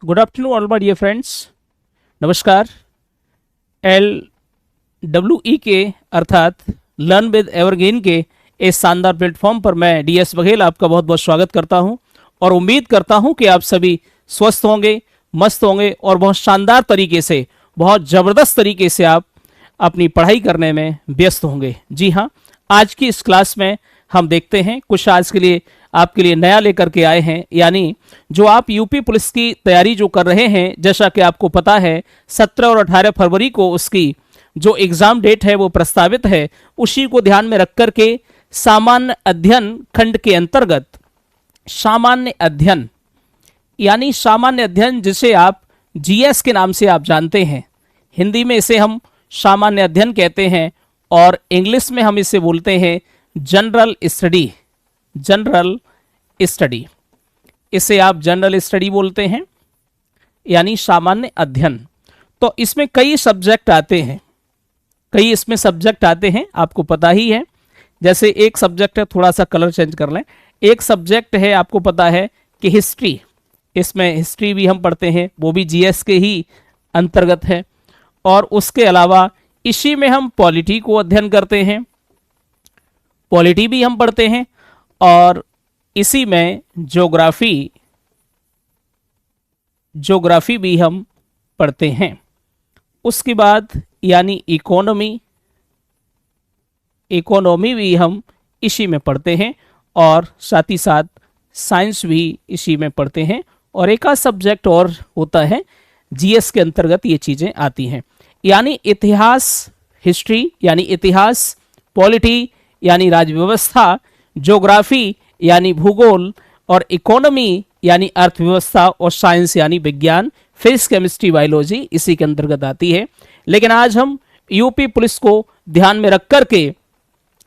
Good afternoon all my dear friends. नमस्कार। LWE के अर्थात लर्न विद एवरग्रीन के इस शानदार प्लेटफॉर्म पर मैं DS बघेल आपका बहुत बहुत स्वागत करता हूं और उम्मीद करता हूं कि आप सभी स्वस्थ होंगे, मस्त होंगे और बहुत शानदार तरीके से, बहुत ज़बरदस्त तरीके से आप अपनी पढ़ाई करने में व्यस्त होंगे। जी हाँ, आज की इस क्लास में हम देखते हैं कुछ आज के लिए आपके लिए नया लेकर के आए हैं, यानी जो आप यूपी पुलिस की तैयारी जो कर रहे हैं, जैसा कि आपको पता है 17 और 18 फरवरी को उसकी जो एग्ज़ाम डेट है वो प्रस्तावित है। उसी को ध्यान में रख कर के सामान्य अध्ययन खंड के अंतर्गत सामान्य अध्ययन, यानी सामान्य अध्ययन जिसे आप GS के नाम से आप जानते हैं, हिंदी में इसे हम सामान्य अध्ययन कहते हैं और इंग्लिश में हम इसे बोलते हैं जनरल स्टडी। जनरल स्टडी, इसे आप जनरल स्टडी बोलते हैं, यानी सामान्य अध्ययन। तो इसमें कई सब्जेक्ट आते हैं, कई इसमें सब्जेक्ट आते हैं, आपको पता ही है। जैसे एक सब्जेक्ट है, थोड़ा सा कलर चेंज कर लें, एक सब्जेक्ट है आपको पता है कि हिस्ट्री, इसमें हिस्ट्री भी हम पढ़ते हैं, वो भी GS के ही अंतर्गत है। और उसके अलावा इसी में हम पॉलिटी को अध्ययन करते हैं, पॉलिटी भी हम पढ़ते हैं, और इसी में ज्योग्राफी भी हम पढ़ते हैं। उसके बाद यानी इकोनॉमी भी हम इसी में पढ़ते हैं और साथ ही साथ साइंस भी इसी में पढ़ते हैं। और एक आध सब्जेक्ट और होता है, GS के अंतर्गत ये चीज़ें आती हैं, यानी इतिहास, हिस्ट्री यानी इतिहास, पॉलिटी यानी राज्य व्यवस्था, ज्योग्राफी यानी भूगोल, और इकोनॉमी यानी अर्थव्यवस्था, और साइंस यानी विज्ञान, फिजिक्स, केमिस्ट्री, बायोलॉजी इसी के अंतर्गत आती है। लेकिन आज हम यूपी पुलिस को ध्यान में रख करके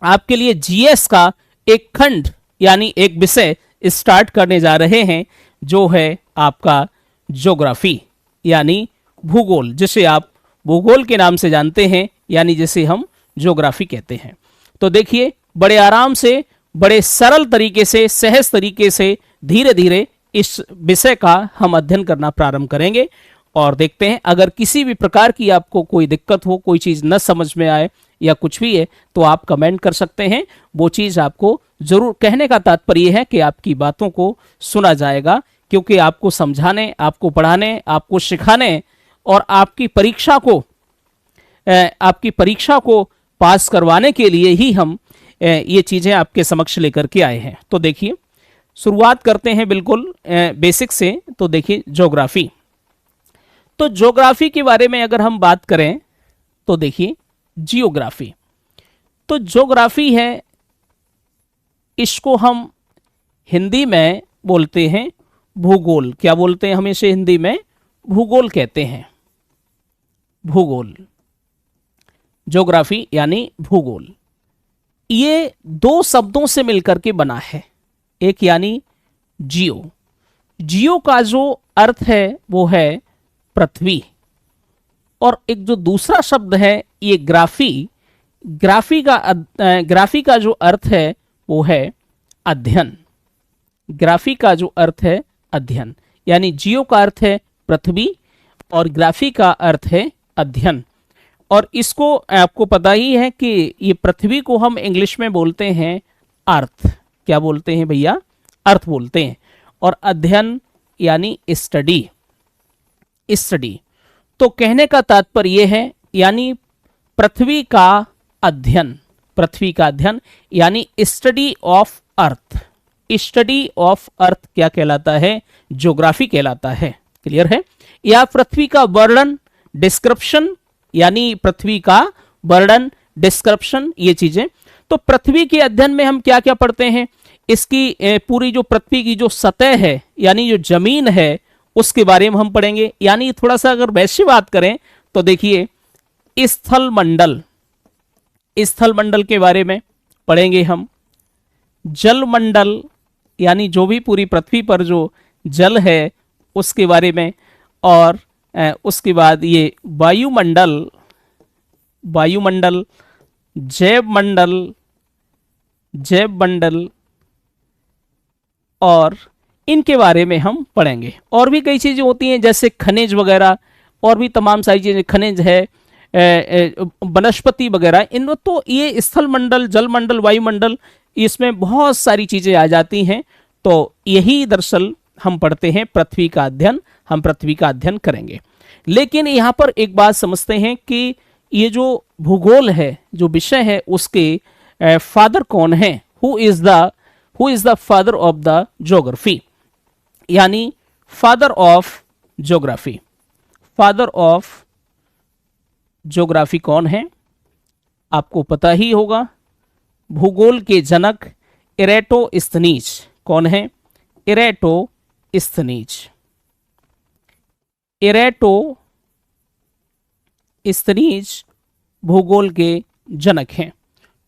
आपके लिए GS का एक खंड यानी एक विषय स्टार्ट करने जा रहे हैं, जो है आपका ज्योग्राफी यानी भूगोल, जिसे आप भूगोल के नाम से जानते हैं, यानी जिसे हम ज्योग्राफी कहते हैं। तो देखिए, बड़े आराम से, बड़े सरल तरीके से, सहज तरीके से धीरे धीरे इस विषय का हम अध्ययन करना प्रारंभ करेंगे और देखते हैं। अगर किसी भी प्रकार की आपको कोई दिक्कत हो, कोई चीज़ न समझ में आए या कुछ भी है, तो आप कमेंट कर सकते हैं। वो चीज़ आपको जरूर, कहने का तात्पर्य है कि आपकी बातों को सुना जाएगा, क्योंकि आपको समझाने, आपको पढ़ाने, आपको सिखाने और आपकी परीक्षा को पास करवाने के लिए ही हम ये चीज़ें आपके समक्ष लेकर के आए हैं। तो देखिए, शुरुआत करते हैं बिल्कुल बेसिक से। तो देखिए, ज्योग्राफी। तो ज्योग्राफी के बारे में अगर हम बात करें तो देखिए, जियोग्राफी। तो ज्योग्राफी है, इसको हम हिंदी में बोलते हैं भूगोल। क्या बोलते हैं हम इसे हिंदी में? भूगोल कहते हैं, भूगोल। ज्योग्राफी यानी भूगोल, ये दो शब्दों से मिलकर के बना है। एक यानी जियो का जो अर्थ है वो है पृथ्वी, और एक जो दूसरा शब्द है ये ग्राफी का जो अर्थ है वो है अध्ययन। ग्राफी का जो अर्थ है अध्ययन, यानी जियो का अर्थ है पृथ्वी और ग्राफी का अर्थ है अध्ययन। और इसको आपको पता ही है कि ये पृथ्वी को हम इंग्लिश में बोलते हैं अर्थ। क्या बोलते हैं भैया? अर्थ बोलते हैं। और अध्ययन यानी स्टडी। तो कहने का तात्पर्य यह है, यानी पृथ्वी का अध्ययन, यानी study of earth. Study of earth क्या कहलाता है? ज्योग्राफी कहलाता है। क्लियर है? या पृथ्वी का वर्णन, डिस्क्रिप्शन, यानी पृथ्वी का वर्णन, डिस्क्रिप्शन, ये चीजें। तो पृथ्वी के अध्ययन में हम क्या क्या पढ़ते हैं? इसकी पूरी जो पृथ्वी की जो सतह है, यानी जो जमीन है, उसके बारे में हम पढ़ेंगे। यानी थोड़ा सा अगर वैसे बात करें तो देखिए, स्थल मंडल के बारे में पढ़ेंगे हम। जल मंडल, यानी जो भी पूरी पृथ्वी पर जो जल है उसके बारे में। और उसके बाद ये वायुमंडल, जैव मंडल, और इनके बारे में हम पढ़ेंगे। और भी कई चीज़ें होती हैं जैसे खनिज वगैरह, और भी तमाम सारी चीज़ें, खनिज है, वनस्पति वगैरह, इन तो ये स्थल मंडल, जल मंडल, वायुमंडल, इसमें बहुत सारी चीज़ें आ जाती हैं। तो यही दरअसल हम पढ़ते हैं पृथ्वी का अध्ययन, हम पृथ्वी का अध्ययन करेंगे। लेकिन यहाँ पर एक बात समझते हैं कि ये जो भूगोल है, जो विषय है, उसके फादर कौन है, who is the father of the geography, यानी father of geography, father of geography कौन है, आपको पता ही होगा। भूगोल के जनक इरेटोस्थनीज कौन है, इरेटोस्थनीज, इरेटोस्थनीज भूगोल के जनक हैं।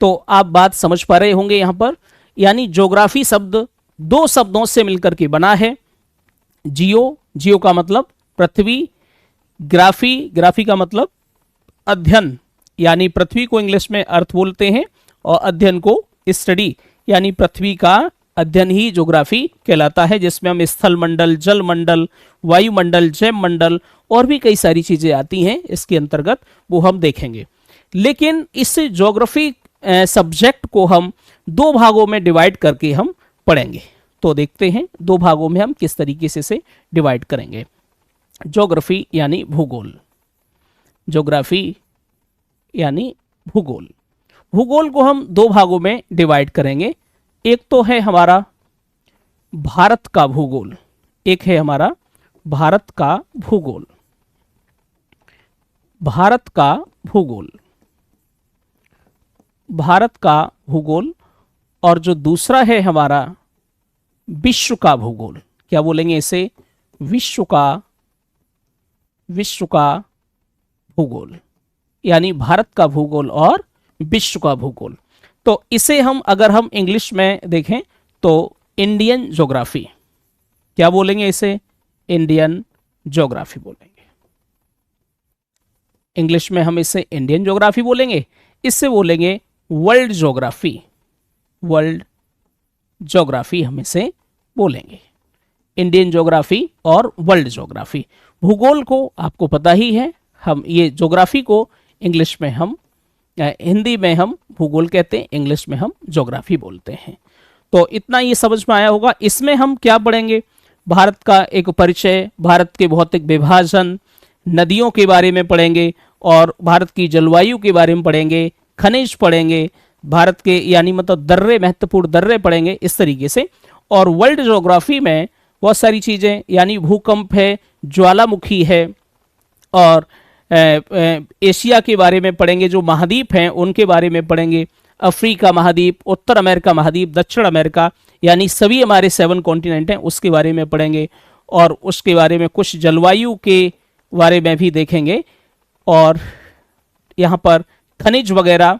तो आप बात समझ पा रहे होंगे यहां पर, यानी ज्योग्राफी शब्द दो शब्दों से मिलकर के बना है। जियो का मतलब पृथ्वी, ग्राफी का मतलब अध्ययन, यानी पृथ्वी को इंग्लिश में अर्थ बोलते हैं, और अध्ययन को स्टडी, यानी पृथ्वी का अध्ययन ही ज्योग्राफी कहलाता है, जिसमें हम स्थल मंडल, जल मंडल, वायुमंडल, जैव मंडल और भी कई सारी चीजें आती हैं इसके अंतर्गत, वो हम देखेंगे। लेकिन इस ज्योग्राफी सब्जेक्ट को हम दो भागों में डिवाइड करके हम पढ़ेंगे। तो देखते हैं दो भागों में हम किस तरीके से इसे डिवाइड करेंगे। ज्योग्राफी यानी भूगोल, ज्योग्राफी यानी भूगोल। भूगोल को हम दो भागों में डिवाइड करेंगे। एक तो है हमारा भारत का भूगोल, एक है हमारा भारत का भूगोल, भारत का भूगोल, भारत का भूगोल, और जो दूसरा है हमारा विश्व का भूगोल। क्या बोलेंगे इसे, विश्व का भूगोल, यानी भारत का भूगोल और विश्व का भूगोल। तो इसे हम अगर हम इंग्लिश में देखें तो इंडियन ज्योग्राफी, क्या बोलेंगे इसे, इंडियन ज्योग्राफी बोलेंगे। इंग्लिश में हम इसे इंडियन ज्योग्राफी बोलेंगे, इससे बोलेंगे वर्ल्ड ज्योग्राफी, वर्ल्ड ज्योग्राफी हम इसे बोलेंगे, इंडियन ज्योग्राफी और वर्ल्ड ज्योग्राफी। भूगोल को आपको पता ही है, हम ये ज्योग्राफी को इंग्लिश में हम, हिंदी में हम भूगोल कहते हैं, इंग्लिश में हम ज्योग्राफी बोलते हैं। तो इतना ये समझ में आया होगा। इसमें हम क्या पढ़ेंगे, भारत का एक परिचय, भारत के भौतिक विभाजन, नदियों के बारे में पढ़ेंगे, और भारत की जलवायु के बारे में पढ़ेंगे, खनिज पढ़ेंगे, भारत के यानी मतलब दर्रे, महत्वपूर्ण दर्रे पढ़ेंगे इस तरीके से। और वर्ल्ड ज्योग्राफी में बहुत सारी चीज़ें, यानी भूकंप है, ज्वालामुखी है, और एशिया के बारे में पढ़ेंगे, जो महाद्वीप हैं उनके बारे में पढ़ेंगे, अफ्रीका महाद्वीप, उत्तर अमेरिका महाद्वीप, दक्षिण अमेरिका, यानी सभी हमारे 7 कॉन्टिनेंट हैं उसके बारे में पढ़ेंगे, और उसके बारे में कुछ जलवायु के बारे में भी देखेंगे। और यहाँ पर खनिज वगैरह,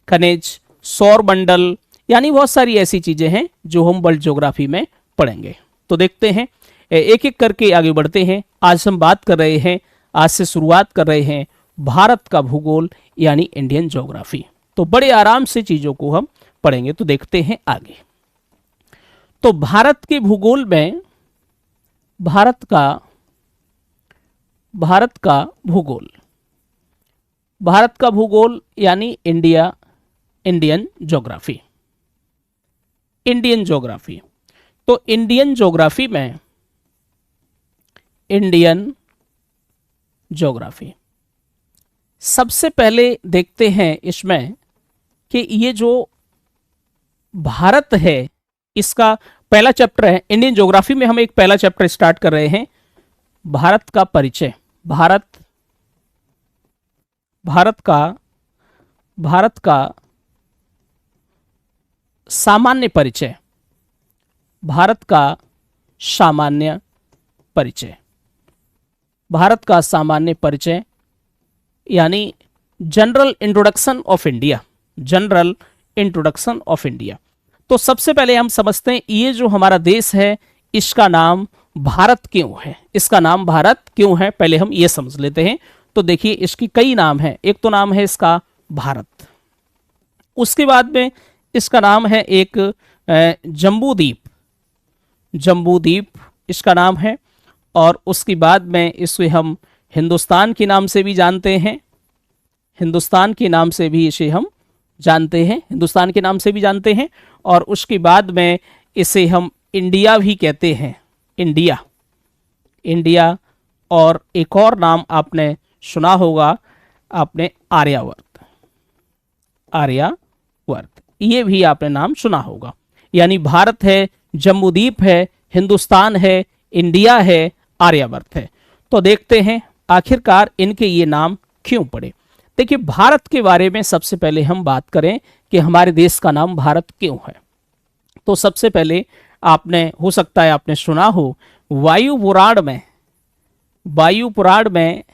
खनिज, सौर मंडल, यानी बहुत सारी ऐसी चीज़ें हैं जो हम वर्ल्ड ज्योग्राफी में पढ़ेंगे। तो देखते हैं, एक एक करके आगे बढ़ते हैं। आज हम बात कर रहे हैं, आज से शुरुआत कर रहे हैं भारत का भूगोल यानी इंडियन ज्योग्राफी। तो बड़े आराम से चीज़ों को हम पढ़ेंगे। तो देखते हैं आगे। तो भारत के भूगोल में भारत का भूगोल यानी इंडियन ज्योग्राफी, इंडियन ज्योग्राफी। तो इंडियन ज्योग्राफी में, इंडियन ज्योग्राफी सबसे पहले देखते हैं इसमें कि ये जो भारत है, इसका पहला चैप्टर है इंडियन ज्योग्राफी में। हम एक पहला चैप्टर स्टार्ट कर रहे हैं, भारत का परिचय। भारत का सामान्य परिचय, भारत का सामान्य परिचय, भारत का सामान्य परिचय, यानी general introduction of India, general introduction of India. तो सबसे पहले हम समझते हैं ये जो हमारा देश है इसका नाम भारत क्यों है, इसका नाम भारत क्यों है, पहले हम ये समझ लेते हैं। तो देखिए इसकी कई नाम हैं। एक तो नाम है इसका भारत, उसके बाद में इसका नाम है एक जम्बू द्वीप, जम्बूद्वीप इसका नाम है। और उसके बाद में इसे हम हिंदुस्तान के नाम से भी जानते हैं, हिंदुस्तान के नाम से भी इसे हम जानते हैं, हिंदुस्तान के नाम से भी जानते हैं। और उसके बाद में इसे हम इंडिया भी कहते हैं, इंडिया, इंडिया। और एक और नाम आपने सुना होगा, आपने आर्यावर्त, आर्यावर्त, ये भी आपने नाम सुना होगा। यानी भारत है, जम्बूद्वीप है, हिंदुस्तान है, इंडिया है, आर्यावर्त है। तो देखते हैं आखिरकार इनके ये नाम क्यों पड़े। देखिए, भारत के बारे में सबसे पहले हम बात करें कि हमारे देश का नाम भारत क्यों है। तो सबसे पहले आपने, हो सकता है आपने सुना हो, वायु पुराण में, वायु पुराण में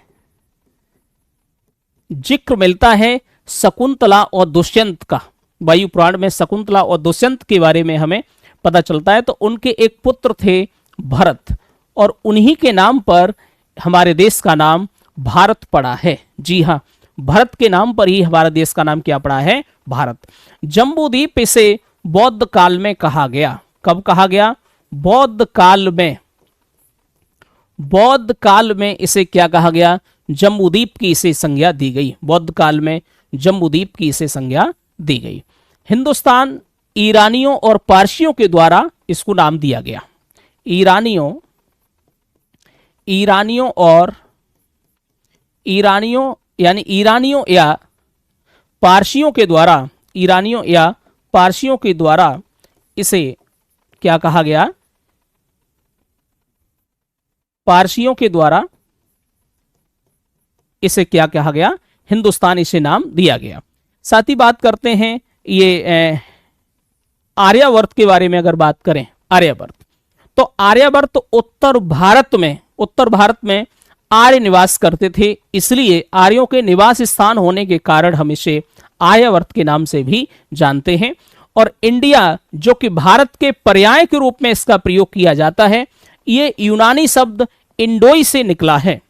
जिक्र मिलता है शकुंतला और दुष्यंत का। वायु पुराण में शकुंतला और दुष्यंत के बारे में हमें पता चलता है। तो उनके एक पुत्र थे भरत, और उन्हीं के नाम पर हमारे देश का नाम भारत पड़ा है। जी हाँ, भरत के नाम पर ही हमारा देश का नाम क्या पड़ा है, भारत। जम्बूद्वीप इसे बौद्ध काल में कहा गया। कब कहा गया, बौद्ध काल में, बौद्ध काल में इसे क्या कहा गया, जम्बूद्वीप की इसे संज्ञा दी गई। बौद्ध काल में जम्बूद्वीप की इसे संज्ञा दी गई। हिंदुस्तान ईरानियों और पारसियों के द्वारा इसको नाम दिया गया। ईरानियों, ईरानियों और ईरानियों यानी ईरानियों या पारसियों के द्वारा, ईरानियों या पारसियों के द्वारा इसे क्या कहा गया, पारसियों के द्वारा इसे क्या कहा गया, हिंदुस्तान इसे नाम दिया गया। साथ ही बात करते हैं ये आर्यावर्त के बारे में। अगर बात करें आर्यावर्त, तो आर्यावर्त उत्तर भारत में, उत्तर भारत में आर्य निवास करते थे, इसलिए आर्यों के निवास स्थान होने के कारण हम इसे आर्यावर्त के नाम से भी जानते हैं। और इंडिया, जो कि भारत के पर्याय के रूप में इसका प्रयोग किया जाता है, ये यूनानी शब्द इंडोई से निकला है।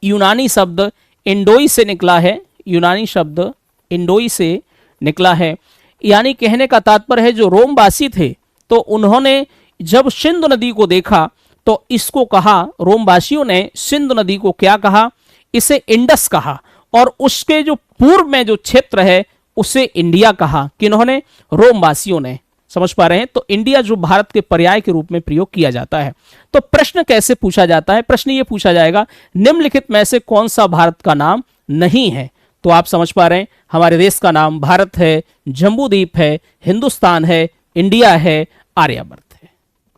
यूनानी शब्द इंडोई से निकला है, यूनानी शब्द इंडोई से निकला है। यानी कहने का तात्पर्य है, जो रोमवासी थे तो उन्होंने जब सिंधु नदी को देखा तो इसको कहा, रोमवासियों ने सिंधु नदी को क्या कहा, इसे इंडस कहा। और उसके जो पूर्व में जो क्षेत्र है उसे इंडिया कहा। किन्होंने, रोमवासियों ने। समझ पा रहे हैं। तो इंडिया जो भारत के पर्याय के रूप में प्रयोग किया जाता है। तो प्रश्न कैसे पूछा जाता है, प्रश्न ये पूछा जाएगा, निम्नलिखित में से कौन सा भारत का नाम नहीं है। तो आप समझ पा रहे हैं, हमारे देश का नाम भारत है, जम्बूद्वीप है, हिंदुस्तान है, इंडिया है, आर्यावर्त है।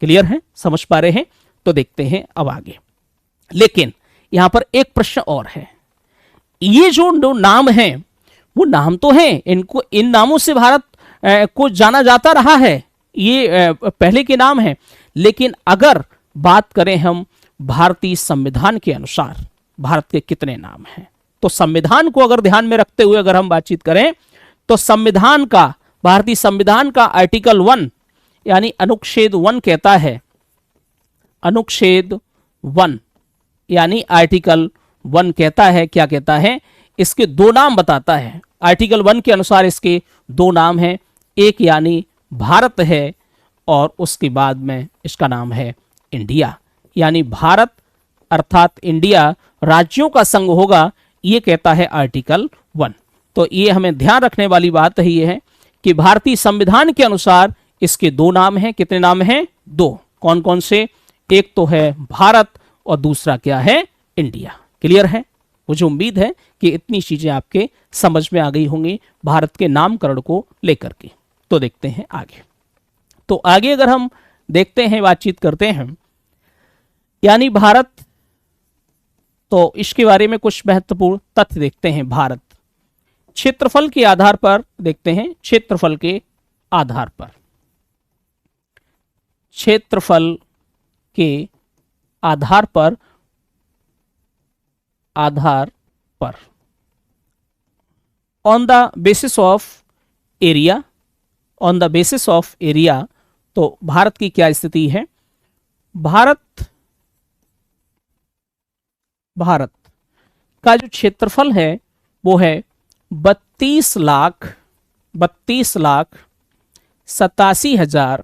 क्लियर है, समझ पा रहे हैं। तो देखते हैं अब आगे। लेकिन यहां पर एक प्रश्न और है, ये जो नाम है वो नाम तो है, इनको, इन नामों से भारत को जाना जाता रहा है, ये पहले के नाम है। लेकिन अगर बात करें हम भारतीय संविधान के अनुसार भारत के कितने नाम हैं, तो संविधान को अगर ध्यान में रखते हुए अगर हम बातचीत करें तो संविधान का, भारतीय संविधान का आर्टिकल 1 यानी अनुच्छेद 1 कहता है, अनुच्छेद 1 यानी आर्टिकल 1 कहता है, क्या कहता है, इसके दो नाम बताता है। आर्टिकल 1 के अनुसार इसके दो नाम हैं, एक यानी भारत है और उसके बाद में इसका नाम है इंडिया। यानी भारत अर्थात इंडिया राज्यों का संघ होगा, ये कहता है आर्टिकल 1। तो ये हमें ध्यान रखने वाली बात है, ये है कि भारतीय संविधान के अनुसार इसके दो नाम हैं। कितने नाम हैं? दो। कौन कौन से? एक तो है भारत और दूसरा क्या है? इंडिया। क्लियर है? मुझे उम्मीद है कि इतनी चीजें आपके समझ में आ गई होंगी भारत के नामकरण को लेकर के। तो देखते हैं आगे। तो आगे अगर हम देखते हैं, बातचीत करते हैं, यानी भारत, तो इसके बारे में कुछ महत्वपूर्ण तथ्य देखते हैं। भारत क्षेत्रफल के आधार पर देखते हैं, क्षेत्रफल के आधार पर, क्षेत्रफल के आधार पर, on the basis of area, on the basis of area, तो भारत की क्या स्थिति है? भारत का जो क्षेत्रफल है वो है 32,87,000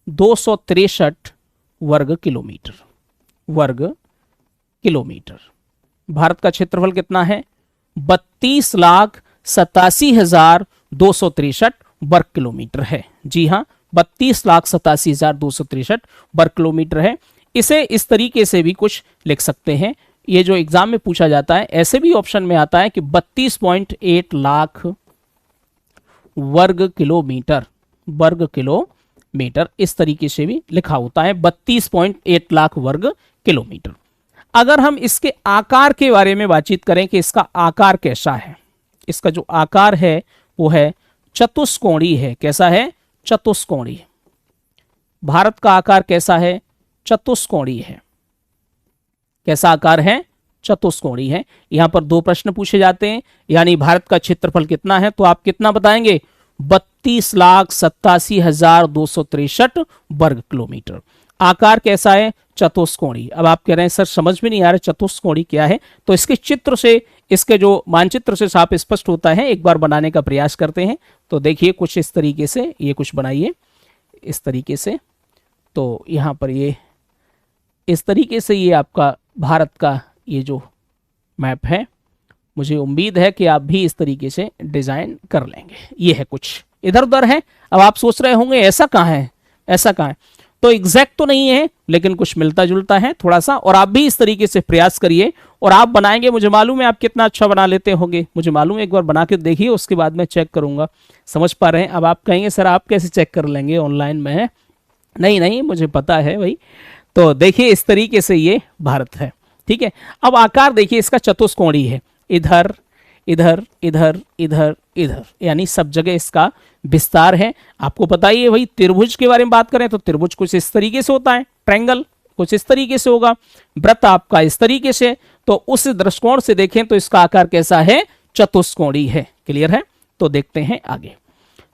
263 वर्ग किलोमीटर। वर्ग किलोमीटर। भारत का क्षेत्रफल कितना है? 32,87,263 वर्ग किलोमीटर है। जी हाँ, 32,87,263 वर्ग किलोमीटर है। इसे इस तरीके से भी कुछ लिख सकते हैं, ये जो एग्जाम में पूछा जाता है ऐसे भी ऑप्शन में आता है कि 32.8 लाख वर्ग किलोमीटर। वर्ग किलोमीटर इस तरीके से भी लिखा होता है, 32.8 लाख वर्ग किलोमीटर। अगर हम इसके आकार के बारे में बातचीत करें कि इसका आकार कैसा है, इसका जो आकार है वो है चतुष्कोणीय है। कैसा है? चतुष्कोणीय। भारत का आकार कैसा है? चतुष्कोणीय है। कैसा आकार है? चतुष्कोणीय है। यहां पर दो प्रश्न पूछे जाते हैं, यानी भारत का क्षेत्रफल कितना है, तो आप कितना बताएंगे? 32,87,263 वर्ग किलोमीटर। आकार कैसा है? चतुष्कोणीय। अब आप कह रहे हैं सर समझ में नहीं आ रहा चतुष्कोणीय क्या है, तो इसके चित्र से, इसके जो मानचित्र से साफ स्पष्ट होता है। एक बार बनाने का प्रयास करते हैं। तो देखिए कुछ इस तरीके से, ये कुछ बनाइए इस तरीके से। तो यहाँ पर ये इस तरीके से ये आपका भारत का ये जो मैप है, मुझे उम्मीद है कि आप भी इस तरीके से डिजाइन कर लेंगे। ये है, कुछ इधर उधर है। अब आप सोच रहे होंगे ऐसा कहाँ है, ऐसा कहाँ है, तो एग्जैक्ट तो नहीं है लेकिन कुछ मिलता जुलता है थोड़ा सा। और आप भी इस तरीके से प्रयास करिए और आप बनाएंगे, मुझे मालूम है आप कितना अच्छा बना लेते होंगे, मुझे मालूम है। एक बार बना के देखिए, उसके बाद मैं चेक करूंगा। समझ पा रहे हैं? अब आप कहेंगे सर आप कैसे चेक कर लेंगे, ऑनलाइन में है। नहीं नहीं, मुझे पता है भाई। तो देखिए इस तरीके से ये भारत है, ठीक है। अब आकार देखिए इसका चतुष्कोणीय है, इधर इधर इधर इधर इधर, यानी सब जगह इसका विस्तार है। आपको पता ही है भाई, त्रिभुज के बारे में बात करें तो त्रिभुज कुछ इस तरीके से होता है, ट्रायंगल कुछ इस तरीके से होगा, वृत्त आपका इस तरीके से। तो उस दृष्टिकोण से देखें तो इसका आकार कैसा है? चतुष्कोणीय है। क्लियर है? तो देखते हैं आगे।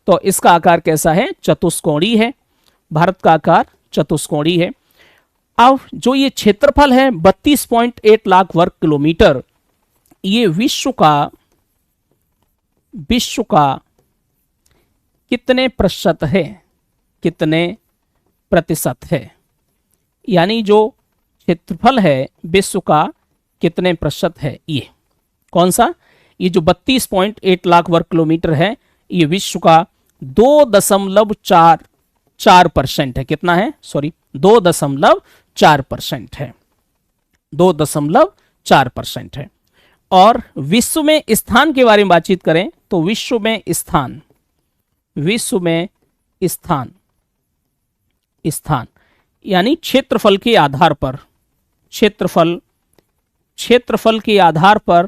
तो इसका आकार कैसा है? चतुष्कोणीय है। भारत का आकार चतुष्कोणीय है। अब जो ये क्षेत्रफल है 32.8 लाख वर्ग किलोमीटर, ये विश्व का कितने प्रतिशत है? कितने प्रतिशत है? यानी जो क्षेत्रफल है विश्व का कितने प्रतिशत है? ये कौन सा? ये जो 32.8 लाख वर्ग किलोमीटर है, ये विश्व का 2.44% है। कितना है? सॉरी, 2.4% है। 2.4% है। और विश्व में स्थान के बारे में बातचीत करें तो विश्व में स्थान यानी क्षेत्रफल के आधार पर, क्षेत्रफल के आधार पर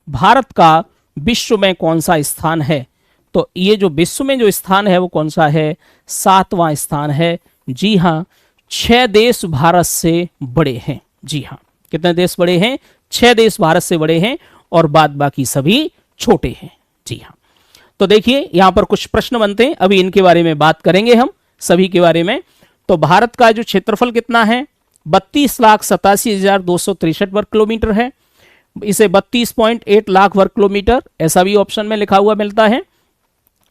भारत का विश्व में कौन सा स्थान है? तो ये जो विश्व में जो स्थान है वो कौन सा है? 7वां स्थान है। जी हाँ, 6 देश भारत से बड़े हैं। जी हाँ, कितने देश बड़े हैं? 6 देश भारत से बड़े हैं और बाद बाकी सभी छोटे हैं। जी हाँ, तो देखिए यहां पर कुछ प्रश्न बनते हैं, अभी इनके बारे में बात करेंगे हम सभी के बारे में। तो भारत का जो क्षेत्रफल कितना है? 32,87,263 वर्ग किलोमीटर है। इसे 32.8 लाख वर्ग किलोमीटर ऐसा भी ऑप्शन में लिखा हुआ मिलता है।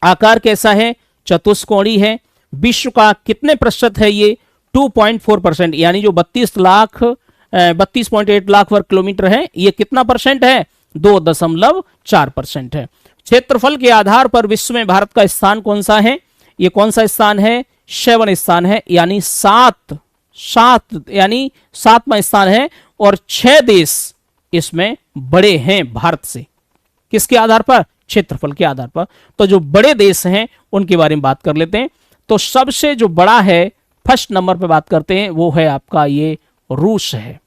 आकार कैसा है? चतुष्कोणीय है। विश्व का कितने प्रतिशत है? ये 2.4%, यानी जो 32.8 लाख वर्ग किलोमीटर है, ये कितना परसेंट है? 2.4% है। क्षेत्रफल के आधार पर विश्व में भारत का स्थान कौन सा है? ये कौन सा स्थान है? 7वां स्थान है, यानी 7वां स्थान है। और 6 देश इसमें बड़े हैं भारत से। किसके आधार पर? क्षेत्रफल के आधार पर। तो जो बड़े देश हैं उनके बारे में बात कर लेते हैं। तो सबसे जो बड़ा है, फर्स्ट नंबर पे बात करते हैं, वो है आपका ये रूस है।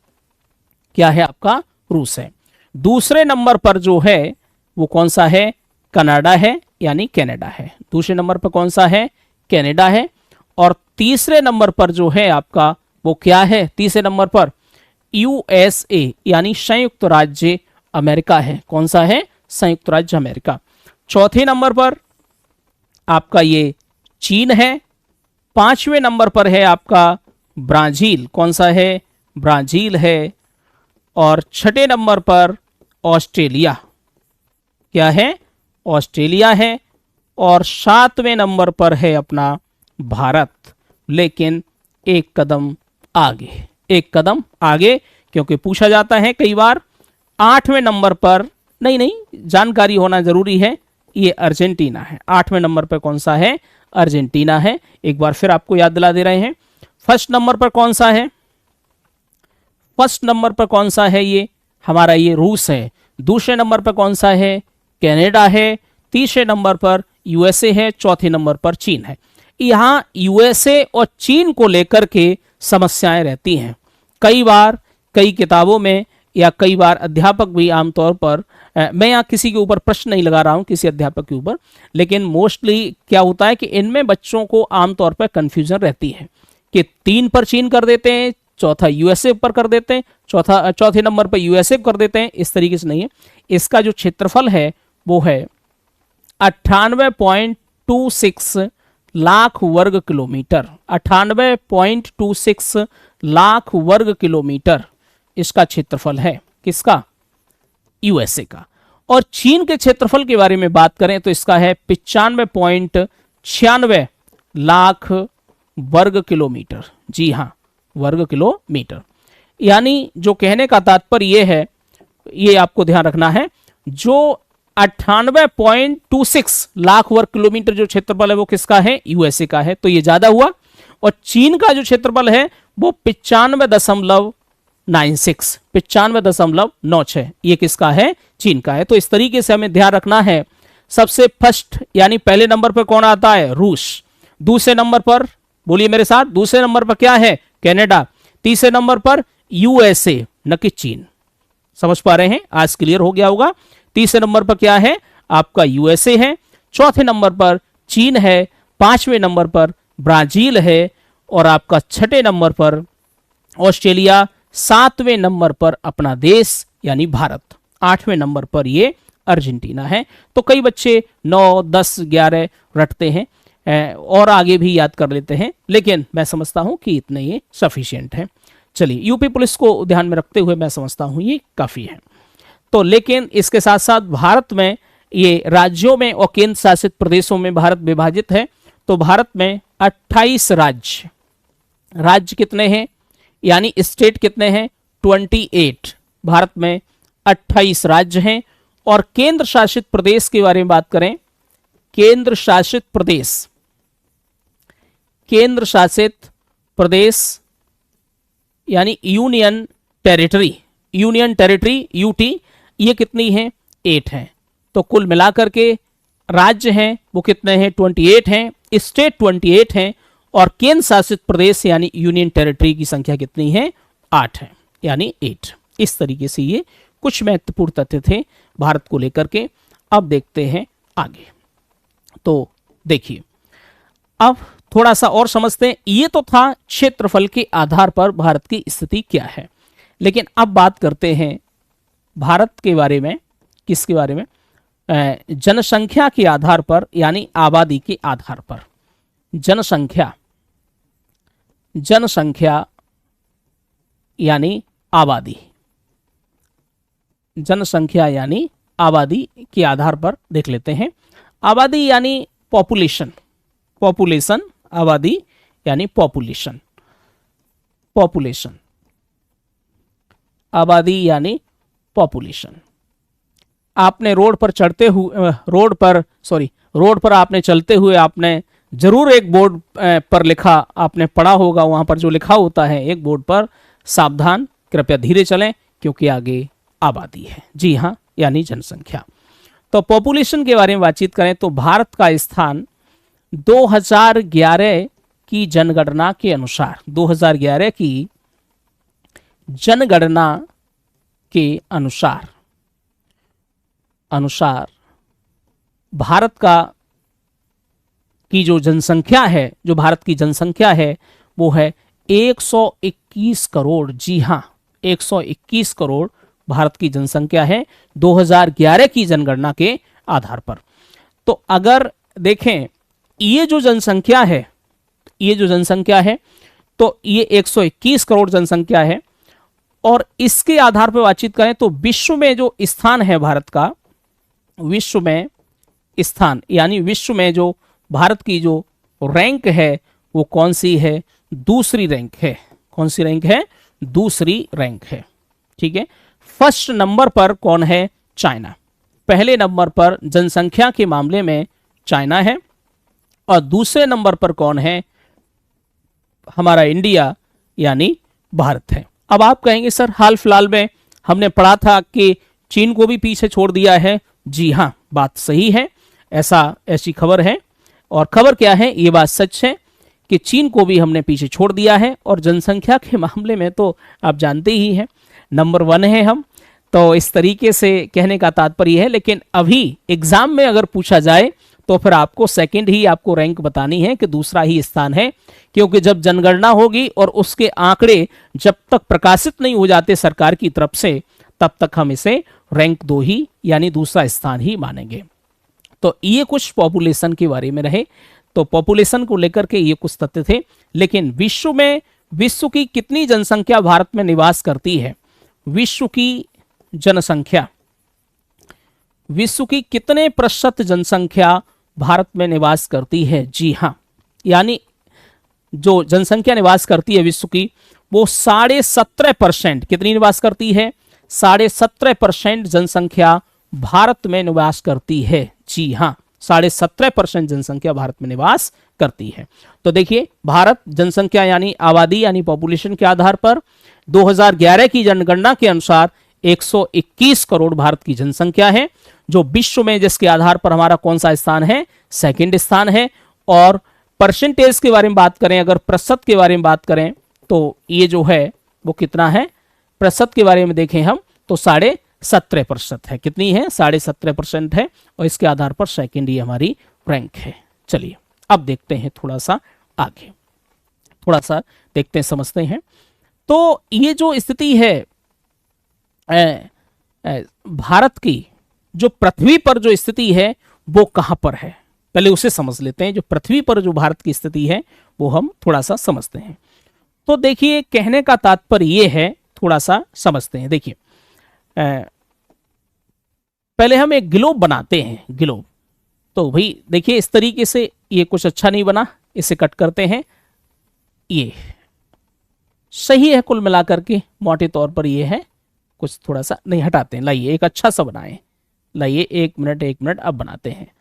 क्या है? आपका रूस है। दूसरे नंबर पर जो है वो कौन सा है? कनाडा है, यानी कनाडा है। दूसरे नंबर पर कौन सा है? कनाडा है। और तीसरे नंबर पर जो है आपका वो क्या है? तीसरे नंबर पर यूएसए, यानी संयुक्त राज्य अमेरिका है। कौन सा है? संयुक्त राज्य अमेरिका। चौथे नंबर पर आपका ये चीन है। 5वें नंबर पर है आपका ब्राजील। कौन सा है? ब्राजील है। और 6ठे नंबर पर ऑस्ट्रेलिया। क्या है? ऑस्ट्रेलिया है। और 7वें नंबर पर है अपना भारत। लेकिन एक कदम आगे, एक कदम आगे, क्योंकि पूछा जाता है कई बार 8वें नंबर पर, नहीं जानकारी होना जरूरी है, ये अर्जेंटीना है। 8वें नंबर पर कौन सा है? अर्जेंटीना है। एक बार फिर आपको याद दिला दे रहे हैं। फर्स्ट नंबर पर कौन सा है? फर्स्ट नंबर पर कौन सा है? ये हमारा ये रूस है। दूसरे नंबर पर कौन सा है? कनाडा है। तीसरे नंबर पर यूएसए है। चौथे नंबर पर चीन है। यहां यूएसए और चीन को लेकर के समस्याएं रहती हैं कई बार, कई किताबों में, या कई बार अध्यापक भी आमतौर पर, मैं यहाँ किसी के ऊपर प्रश्न नहीं लगा रहा हूँ किसी अध्यापक के ऊपर, लेकिन मोस्टली क्या होता है कि इनमें बच्चों को आमतौर पर कंफ्यूजन रहती है कि 3 पर चीन कर देते हैं, चौथा यूएसए पर कर देते हैं, चौथे नंबर पर यूएसए कर देते हैं। इस तरीके से नहीं है। इसका जो क्षेत्रफल है वो है 98.26 लाख वर्ग किलोमीटर। 98.26 लाख वर्ग किलोमीटर इसका क्षेत्रफल है। किसका? यूएसए का। और चीन के क्षेत्रफल के बारे में बात करें तो इसका है 95.96 लाख वर्ग किलोमीटर। जी हां, वर्ग किलोमीटर। यानी जो कहने का तात्पर्य यह है, ये आपको ध्यान रखना है, जो 98.26 लाख वर्ग किलोमीटर जो क्षेत्रफल है वो किसका है? यूएसए का है। तो ये ज्यादा हुआ। और चीन का जो क्षेत्रफल है वो 95.96 ये किसका है? चीन का है। तो इस तरीके से हमें ध्यान रखना है। सबसे फर्स्ट यानी पहले नंबर पर कौन आता है? रूस। दूसरे नंबर पर, बोलिए मेरे साथ, दूसरे नंबर पर क्या है? कनाडा। तीसरे नंबर पर यूएसए, न कि चीन। समझ पा रहे हैं? आज क्लियर हो गया होगा। तीसरे नंबर पर क्या है? आपका यूएसए है। चौथे नंबर पर चीन है। 5वें नंबर पर ब्राजील है। और आपका 6ठे नंबर पर ऑस्ट्रेलिया। 7वें नंबर पर अपना देश यानी भारत। 8वें नंबर पर ये अर्जेंटीना है। तो कई बच्चे 9, 10, 11 रटते हैं और आगे भी याद कर लेते हैं, लेकिन मैं समझता हूं कि इतने ये सफिशिएंट है। चलिए, यूपी पुलिस को ध्यान में रखते हुए मैं समझता हूं ये काफी है। तो लेकिन इसके साथ साथ भारत में ये राज्यों में और केंद्र शासित प्रदेशों में भारत विभाजित है। तो भारत में 28 राज्य कितने हैं? यानी स्टेट कितने हैं? 28। भारत में 28 राज्य हैं। और केंद्र शासित प्रदेश के बारे में बात करें, केंद्र शासित प्रदेश, केंद्र शासित प्रदेश यानी union territory, union territory UT, ये कितनी है? 8 हैं। तो कुल मिलाकर के राज्य हैं वो कितने हैं? 28 हैं। स्टेट 28 हैं। और केंद्र शासित प्रदेश यानी यूनियन टेरिटरी की संख्या कितनी है? 8 है, यानी 8। इस तरीके से ये कुछ महत्वपूर्ण तथ्य थे भारत को लेकर के। अब देखते हैं आगे। तो देखिए, अब थोड़ा सा और समझते हैं। ये तो था क्षेत्रफल के आधार पर भारत की स्थिति क्या है, लेकिन अब बात करते हैं भारत के बारे में। किसके बारे में? जनसंख्या के आधार पर, यानी आबादी के आधार पर। जनसंख्या, जनसंख्या यानी आबादी, जनसंख्या यानी आबादी के आधार पर देख लेते हैं। आबादी यानी पॉपुलेशन, पॉपुलेशन, आबादी यानी पॉपुलेशन, पॉपुलेशन, आबादी यानी पॉपुलेशन। आपने रोड पर चढ़ते हुए, रोड पर आपने चलते हुए आपने जरूर एक बोर्ड पर लिखा, आपने पढ़ा होगा, वहां पर जो लिखा होता है एक बोर्ड पर, सावधान, कृपया धीरे चलें क्योंकि आगे आबादी है। जी हाँ, यानी जनसंख्या। तो पॉपुलेशन के बारे में बातचीत करें तो भारत का स्थान 2011 की जनगणना के अनुसार, 2011 की जनगणना के अनुसार भारत का की जो जनसंख्या है, जो भारत की जनसंख्या है वो है 121 करोड़। जी हाँ, 121 करोड़ भारत की जनसंख्या है 2011 की जनगणना के आधार पर। तो अगर देखें ये जो जनसंख्या है, ये जो जनसंख्या है, तो ये 121 करोड़ जनसंख्या है। और इसके आधार पर बातचीत करें तो विश्व में जो स्थान है भारत का, विश्व में स्थान यानी विश्व में जो भारत की जो रैंक है वो कौन सी है? दूसरी रैंक है। कौन सी रैंक है? दूसरी रैंक है। ठीक है। फर्स्ट नंबर पर कौन है? चाइना। पहले नंबर पर जनसंख्या के मामले में चाइना है और दूसरे नंबर पर कौन है? हमारा इंडिया यानी भारत है। अब आप कहेंगे सर हाल फिलहाल में हमने पढ़ा था कि चीन को भी पीछे छोड़ दिया है। जी हाँ, बात सही है, ऐसी खबर है। और खबर क्या है? ये बात सच है कि चीन को भी हमने पीछे छोड़ दिया है और जनसंख्या के मामले में तो आप जानते ही हैं नंबर 1 है हम। तो इस तरीके से कहने का तात्पर्य है, लेकिन अभी एग्जाम में अगर पूछा जाए तो फिर आपको सेकंड ही आपको रैंक बतानी है कि दूसरा ही स्थान है, क्योंकि जब जनगणना होगी और उसके आंकड़े जब तक प्रकाशित नहीं हो जाते सरकार की तरफ से, तब तक हम इसे रैंक 2 ही यानी दूसरा स्थान ही मानेंगे। तो ये कुछ पॉपुलेशन के बारे में रहे। तो पॉपुलेशन को लेकर के ये कुछ तथ्य थे। लेकिन विश्व की कितनी जनसंख्या भारत में निवास करती है? विश्व की जनसंख्या, विश्व की कितने प्रतिशत जनसंख्या भारत में निवास करती है? जी हाँ, यानी जो जनसंख्या निवास करती है विश्व की, वो 17.5%। कितनी निवास करती है? 17.5% जनसंख्या भारत में निवास करती है। जी हाँ, 17.5% जनसंख्या भारत में निवास करती है। तो देखिए, भारत जनसंख्या यानी आबादी यानी पॉपुलेशन के आधार पर 2011 की जनगणना के अनुसार 121 करोड़ भारत की जनसंख्या है, जो विश्व में जिसके आधार पर हमारा कौन सा स्थान है? सेकंड स्थान है। और परसेंटेज के बारे में बात करें, अगर प्रतिशत के बारे में बात करें, तो ये जो है वो कितना है? प्रतिशत के बारे में देखें हम तो 17.5% है। कितनी है? 17.5% है। और इसके आधार पर सेकंड ये हमारी रैंक है। चलिए अब देखते हैं थोड़ा सा आगे, थोड़ा सा देखते हैं, समझते हैं। तो ये जो स्थिति है भारत की, जो पृथ्वी पर जो स्थिति है वो कहां पर है, पहले उसे समझ लेते हैं। जो पृथ्वी पर जो भारत की स्थिति है वो हम थोड़ा सा समझते हैं। तो देखिए, कहने का तात्पर्य ये है, थोड़ा सा समझते हैं। देखिए, पहले हम एक ग्लोब बनाते हैं, ग्लोब। तो भाई देखिए, इस तरीके से ये कुछ अच्छा नहीं बना, इसे कट करते हैं। ये सही है कुल मिलाकर के, मोटे तौर पर ये है, कुछ थोड़ा सा नहीं हटाते हैं। लाइए एक अच्छा सा बनाएं, लाइए एक मिनट अब बनाते हैं।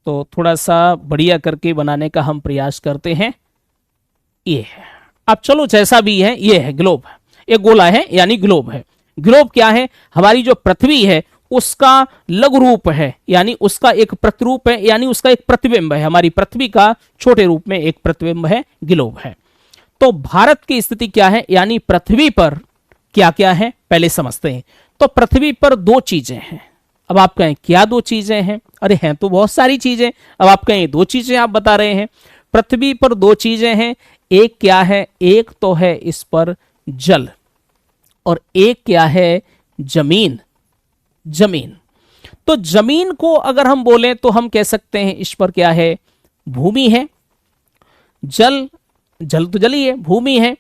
तो थोड़ा सा बढ़िया करके बनाने का हम प्रयास करते हैं। ये है, अब चलो जैसा भी है, ये है ग्लोब, एक गोला है यानी ग्लोब है। ग्लोब क्या है? हमारी जो पृथ्वी है उसका लघु रूप है, यानी उसका एक प्रतिरूप है, यानी उसका एक प्रतिबिंब है। हमारी पृथ्वी का छोटे रूप में एक प्रतिबिंब है, ग्लोब है। तो भारत की स्थिति क्या है, यानी पृथ्वी पर क्या क्या है पहले समझते हैं। तो पृथ्वी पर 2 चीजें हैं। अब आप कहें क्या 2 चीजें हैं? अरे हैं तो बहुत सारी चीजें। अब आप कहें 2 चीजें आप बता रहे हैं। पृथ्वी पर 2 चीजें हैं। एक क्या है? एक तो है इस पर जल, और एक क्या है? जमीन। जमीन। तो जमीन को अगर हम बोलें तो हम कह सकते हैं इस पर क्या है? भूमि है। जल, जल तो जल ही है, भूमि है।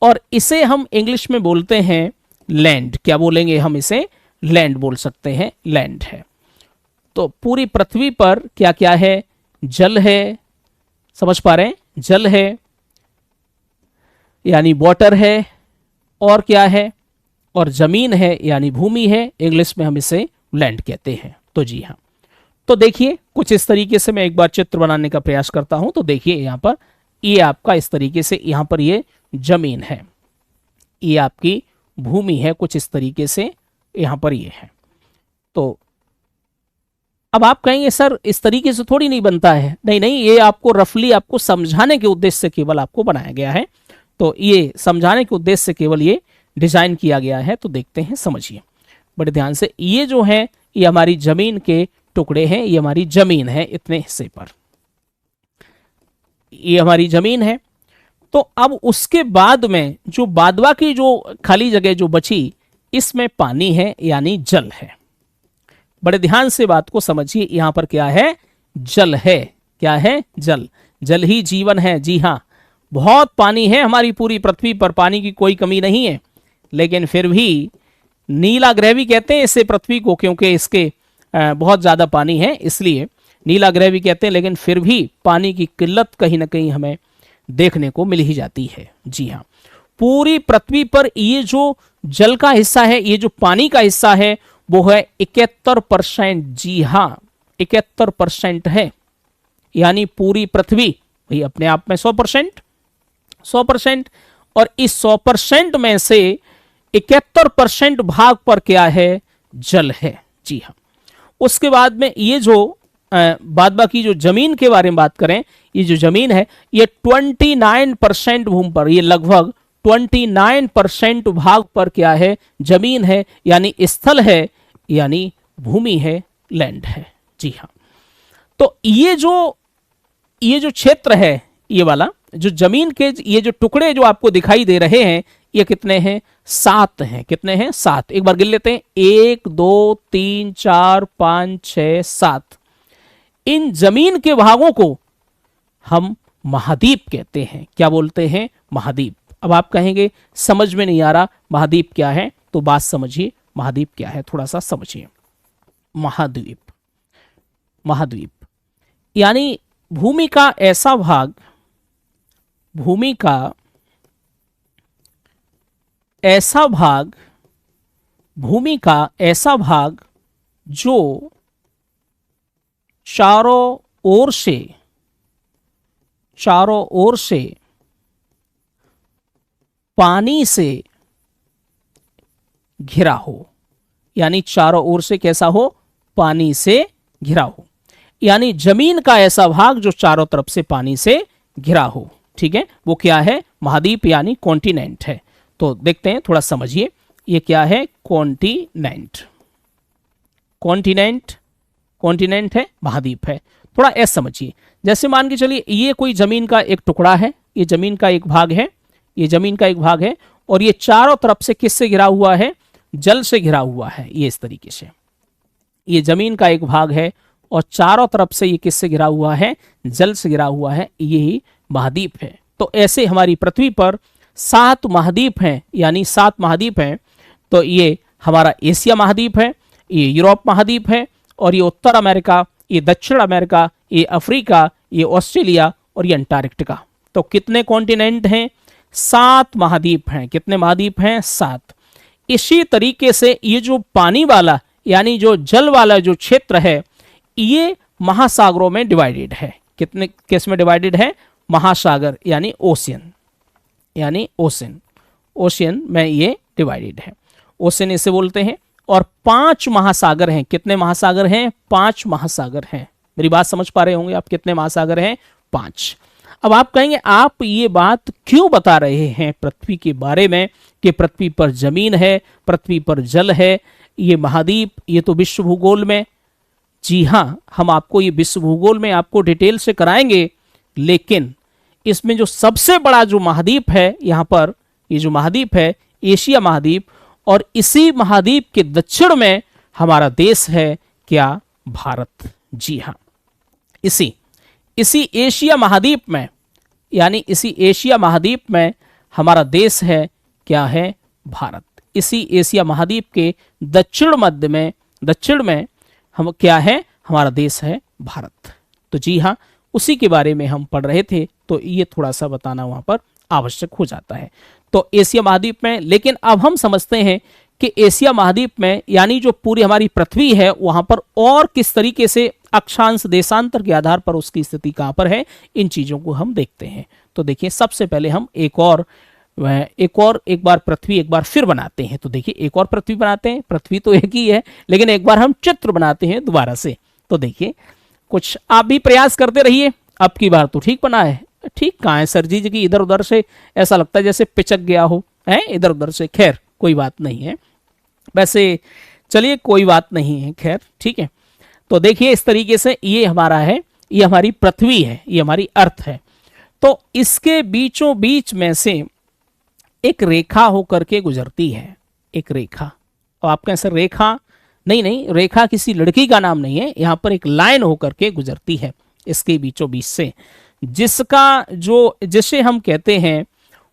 और इसे हम इंग्लिश में बोलते हैं लैंड। क्या बोलेंगे हम इसे? लैंड बोल सकते हैं, लैंड है। तो पूरी पृथ्वी पर क्या क्या है? जल है, समझ पा रहे हैं? जल है यानी वाटर है, और क्या है? और जमीन है यानी भूमि है। इंग्लिश में हम इसे लैंड कहते हैं। तो जी हाँ, तो देखिए कुछ इस तरीके से मैं एक बार चित्र बनाने का प्रयास करता हूं। तो देखिए यहां पर ये आपका इस तरीके से, यहां पर ये जमीन है, ये आपकी भूमि है, कुछ इस तरीके से यहां पर ये है। तो अब आप कहेंगे सर इस तरीके से थोड़ी नहीं बनता है। नहीं नहीं, ये आपको रफली आपको समझाने के उद्देश्य से केवल आपको बनाया गया है। तो ये समझाने के उद्देश्य से केवल ये डिजाइन किया गया है। तो देखते हैं, समझिए बड़े ध्यान से। ये जो है ये हमारी जमीन के टुकड़े हैं, ये हमारी जमीन है इतने हिस्से पर, ये हमारी जमीन है। तो अब उसके बाद में जो बादवा की जो खाली जगह जो बची, इसमें पानी है यानी जल है। बड़े ध्यान से बात को समझिए, यहां पर क्या है? जल है। क्या है? जल। जल ही जीवन है। जी हाँ, बहुत पानी है हमारी पूरी पृथ्वी पर, पानी की कोई कमी नहीं है। लेकिन फिर भी नीला ग्रह भी कहते हैं इसे पृथ्वी को, क्योंकि इसके बहुत ज्यादा पानी है, इसलिए नीला ग्रह भी कहते हैं। लेकिन फिर भी पानी की किल्लत कहीं ना कहीं हमें देखने को मिल ही जाती है। जी हाँ, पूरी पृथ्वी पर ये जो जल का हिस्सा है, ये जो पानी का हिस्सा है, वो है 71%। जी हाँ, 71% है। यानी पूरी पृथ्वी भाई अपने आप में 100%, और इस 100% में से 71% भाग पर क्या है, जल है। जी हाँ, उसके बाद में ये जो बाद बाकी जो जमीन के बारे में बात करें, ये जो जमीन है ये 29% भूमि पर, ये लगभग 29% भाग पर क्या है, जमीन है, यानी स्थल है, यानी भूमि है, लैंड है। जी हाँ, तो ये जो क्षेत्र है, ये वाला जो जमीन के ये जो टुकड़े जो आपको दिखाई दे रहे हैं, ये कितने हैं, 7 हैं। कितने हैं, 7। एक बार गिन लेते हैं, 1 2 3 4 5 6 7। इन जमीन के भागों को हम महाद्वीप कहते हैं। क्या बोलते हैं, महाद्वीप। अब आप कहेंगे समझ में नहीं आ रहा महाद्वीप क्या है, तो बात समझिए, महाद्वीप क्या है थोड़ा सा समझिए। महाद्वीप, महाद्वीप यानी भूमि का ऐसा भाग, भूमि का ऐसा भाग, भूमि का ऐसा भाग जो चारों ओर से पानी से घिरा हो। यानी चारों ओर से कैसा हो, पानी से घिरा हो। यानी जमीन का ऐसा भाग जो चारों तरफ से पानी से घिरा हो। ठीक है, वो क्या है, महाद्वीप यानी कॉन्टिनेंट है। तो देखते हैं, थोड़ा समझिए, ये क्या है, कॉन्टिनेंट। कॉन्टिनेंट, कॉन्टिनेंट है, महाद्वीप है। थोड़ा ऐसा समझिए, जैसे मान के चलिए ये कोई जमीन का एक टुकड़ा है, ये जमीन का एक भाग है, ये जमीन का एक भाग है, और ये चारों तरफ से किससे घिरा हुआ है, जल से घिरा हुआ है। ये इस तरीके से ये जमीन का एक भाग है और चारों तरफ से ये किससे घिरा हुआ है, जल से घिरा हुआ है, यही महाद्वीप है। तो ऐसे हमारी पृथ्वी पर 7 महाद्वीप हैं, यानी 7 महाद्वीप हैं। तो ये हमारा एशिया महाद्वीप है, ये यूरोप महाद्वीप है, और ये उत्तर अमेरिका, ये दक्षिण अमेरिका, ये अफ्रीका, ये ऑस्ट्रेलिया और ये अंटार्कटिका। तो कितने कॉन्टिनेंट हैं, 7 महाद्वीप हैं। कितने महाद्वीप हैं, 7। इसी तरीके से ये जो पानी वाला यानी जो जल वाला जो क्षेत्र है, ये महासागरों में डिवाइडेड है। कितने किस में डिवाइडेड है, महासागर यानी ओशियन, यानी ओशन, ओशियन में ये डिवाइडेड है। ओशन इसे बोलते हैं। और 5 महासागर हैं। कितने महासागर हैं, 5 महासागर हैं। मेरी बात समझ पा रहे होंगे आप, कितने महासागर हैं, 5। अब आप कहेंगे आप ये बात क्यों बता रहे हैं पृथ्वी के बारे में, कि पृथ्वी पर जमीन है, पृथ्वी पर जल है, ये महाद्वीप, ये तो विश्व भूगोल में। जी हाँ, हम आपको ये विश्व भूगोल में आपको डिटेल से कराएंगे, लेकिन इसमें जो सबसे बड़ा जो महाद्वीप है, यहाँ पर ये जो महाद्वीप है, एशिया महाद्वीप, और इसी महाद्वीप के दक्षिण में हमारा देश है, क्या, भारत। जी हाँ, इसी एशिया महाद्वीप में, यानी इसी एशिया महाद्वीप में हमारा देश है, क्या है, भारत। इसी एशिया महाद्वीप के दक्षिण मध्य में, दक्षिण में हम क्या है, हमारा देश है, भारत। तो जी हाँ, उसी के बारे में हम पढ़ रहे थे, तो ये थोड़ा सा बताना वहां पर आवश्यक हो जाता है। तो एशिया महाद्वीप में, लेकिन अब हम समझते हैं कि एशिया महाद्वीप में यानी जो पूरी हमारी पृथ्वी है, वहां पर और किस तरीके से अक्षांश देशांतर के आधार पर उसकी स्थिति कहां पर है, इन चीजों को हम देखते हैं। तो देखिए, सबसे पहले हम एक बार पृथ्वी एक बार फिर बनाते हैं। तो देखिए, एक और पृथ्वी बनाते हैं। पृथ्वी तो एक ही है, लेकिन एक बार हम चित्र बनाते हैं दोबारा से। तो देखिए, कुछ आप भी प्रयास करते रहिए। अब की बार तो ठीक बना है। ठीक कहाँ है सर जी की, इधर उधर से ऐसा लगता है जैसे पिचक गया हो, है इधर उधर से। खैर कोई बात नहीं है, वैसे चलिए कोई बात नहीं है, खैर ठीक है। तो देखिए, इस तरीके से ये हमारा है, ये हमारी पृथ्वी है, ये हमारी अर्थ है। तो इसके बीचों बीच में से एक रेखा होकर के गुजरती है, एक रेखा। और आप कहें सर रेखा, नहीं, रेखा किसी लड़की का नाम नहीं है, यहां पर एक लाइन होकर के गुजरती है इसके बीचों बीच से, जिसे हम कहते हैं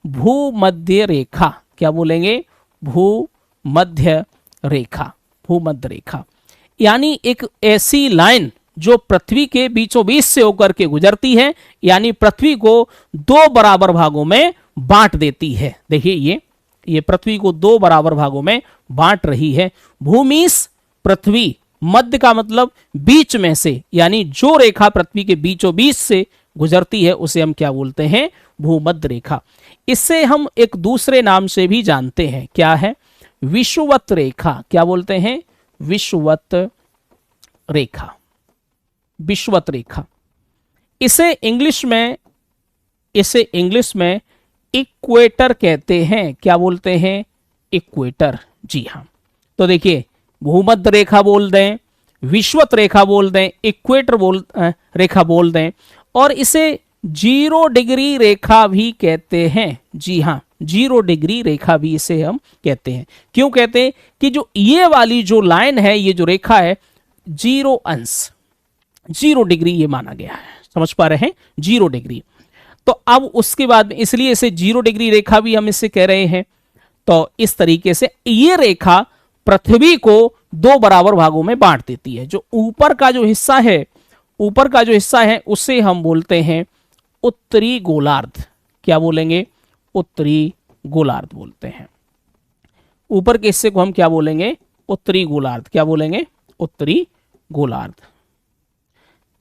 भूमध्य रेखा। क्या बोलेंगे, भूमध्य रेखा, भूमध्य रेखा। यानी एक ऐसी लाइन जो पृथ्वी के बीचों बीच से होकर के गुजरती है, यानी पृथ्वी को दो बराबर भागों में बांट देती है। देखिए ये पृथ्वी को दो बराबर भागों में बांट रही है। भूमिस पृथ्वी, मध्य का मतलब बीच में से, यानी जो रेखा पृथ्वी के बीचों बीच से गुजरती है उसे हम क्या बोलते हैं? भूमध्य रेखा। इससे हम एक दूसरे नाम से भी जानते हैं, क्या है? विषुवत रेखा। क्या बोलते हैं? विषुवत रेखा। विषुवत रेखा। इसे इंग्लिश में इक्वेटर कहते हैं। क्या बोलते हैं? इक्वेटर। जी हाँ। तो देखिए, भूमध्य रेखा बोल दें, विषुवत रेखा बोल दें, इक्वेटर रेखा बोल दें, और इसे 0 डिग्री रेखा भी कहते हैं। जी हाँ, 0 डिग्री रेखा भी इसे हम कहते हैं। क्यों कहते हैं? कि जो ये वाली जो लाइन है, ये जो रेखा है, 0 अंश, 0 डिग्री ये माना गया है। समझ पा रहे हैं? 0 डिग्री। तो अब उसके बाद में इसलिए इसे 0 डिग्री रेखा भी हम इसे कह रहे हैं। तो इस तरीके से ये रेखा पृथ्वी को दो बराबर भागों में बांट देती है। जो ऊपर का जो हिस्सा है उसे हम बोलते हैं उत्तरी गोलार्ध। क्या बोलेंगे? उत्तरी गोलार्ध बोलते हैं। ऊपर के हिस्से को हम क्या बोलेंगे? उत्तरी गोलार्ध। क्या बोलेंगे? उत्तरी गोलार्ध।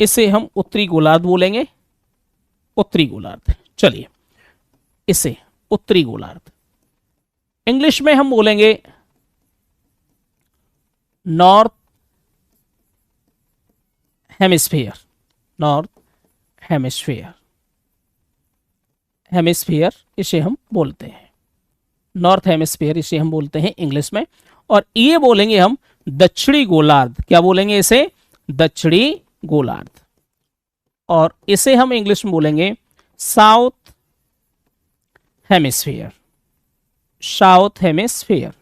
इसे हम उत्तरी गोलार्ध बोलेंगे। उत्तरी गोलार्ध। चलिए, इसे उत्तरी गोलार्ध। इंग्लिश में हम बोलेंगे north hemisphere. North hemisphere. Hemisphere इसे हम बोलते हैं, नॉर्थ हेमिस्फीयर इसे हम बोलते हैं इंग्लिश में। और ये बोलेंगे हम दक्षिणी गोलार्ध। क्या बोलेंगे इसे? दक्षिणी गोलार्ध। और इसे हम इंग्लिश में बोलेंगे साउथ हेमिस्फीयर। साउथ हेमिस्फीयर,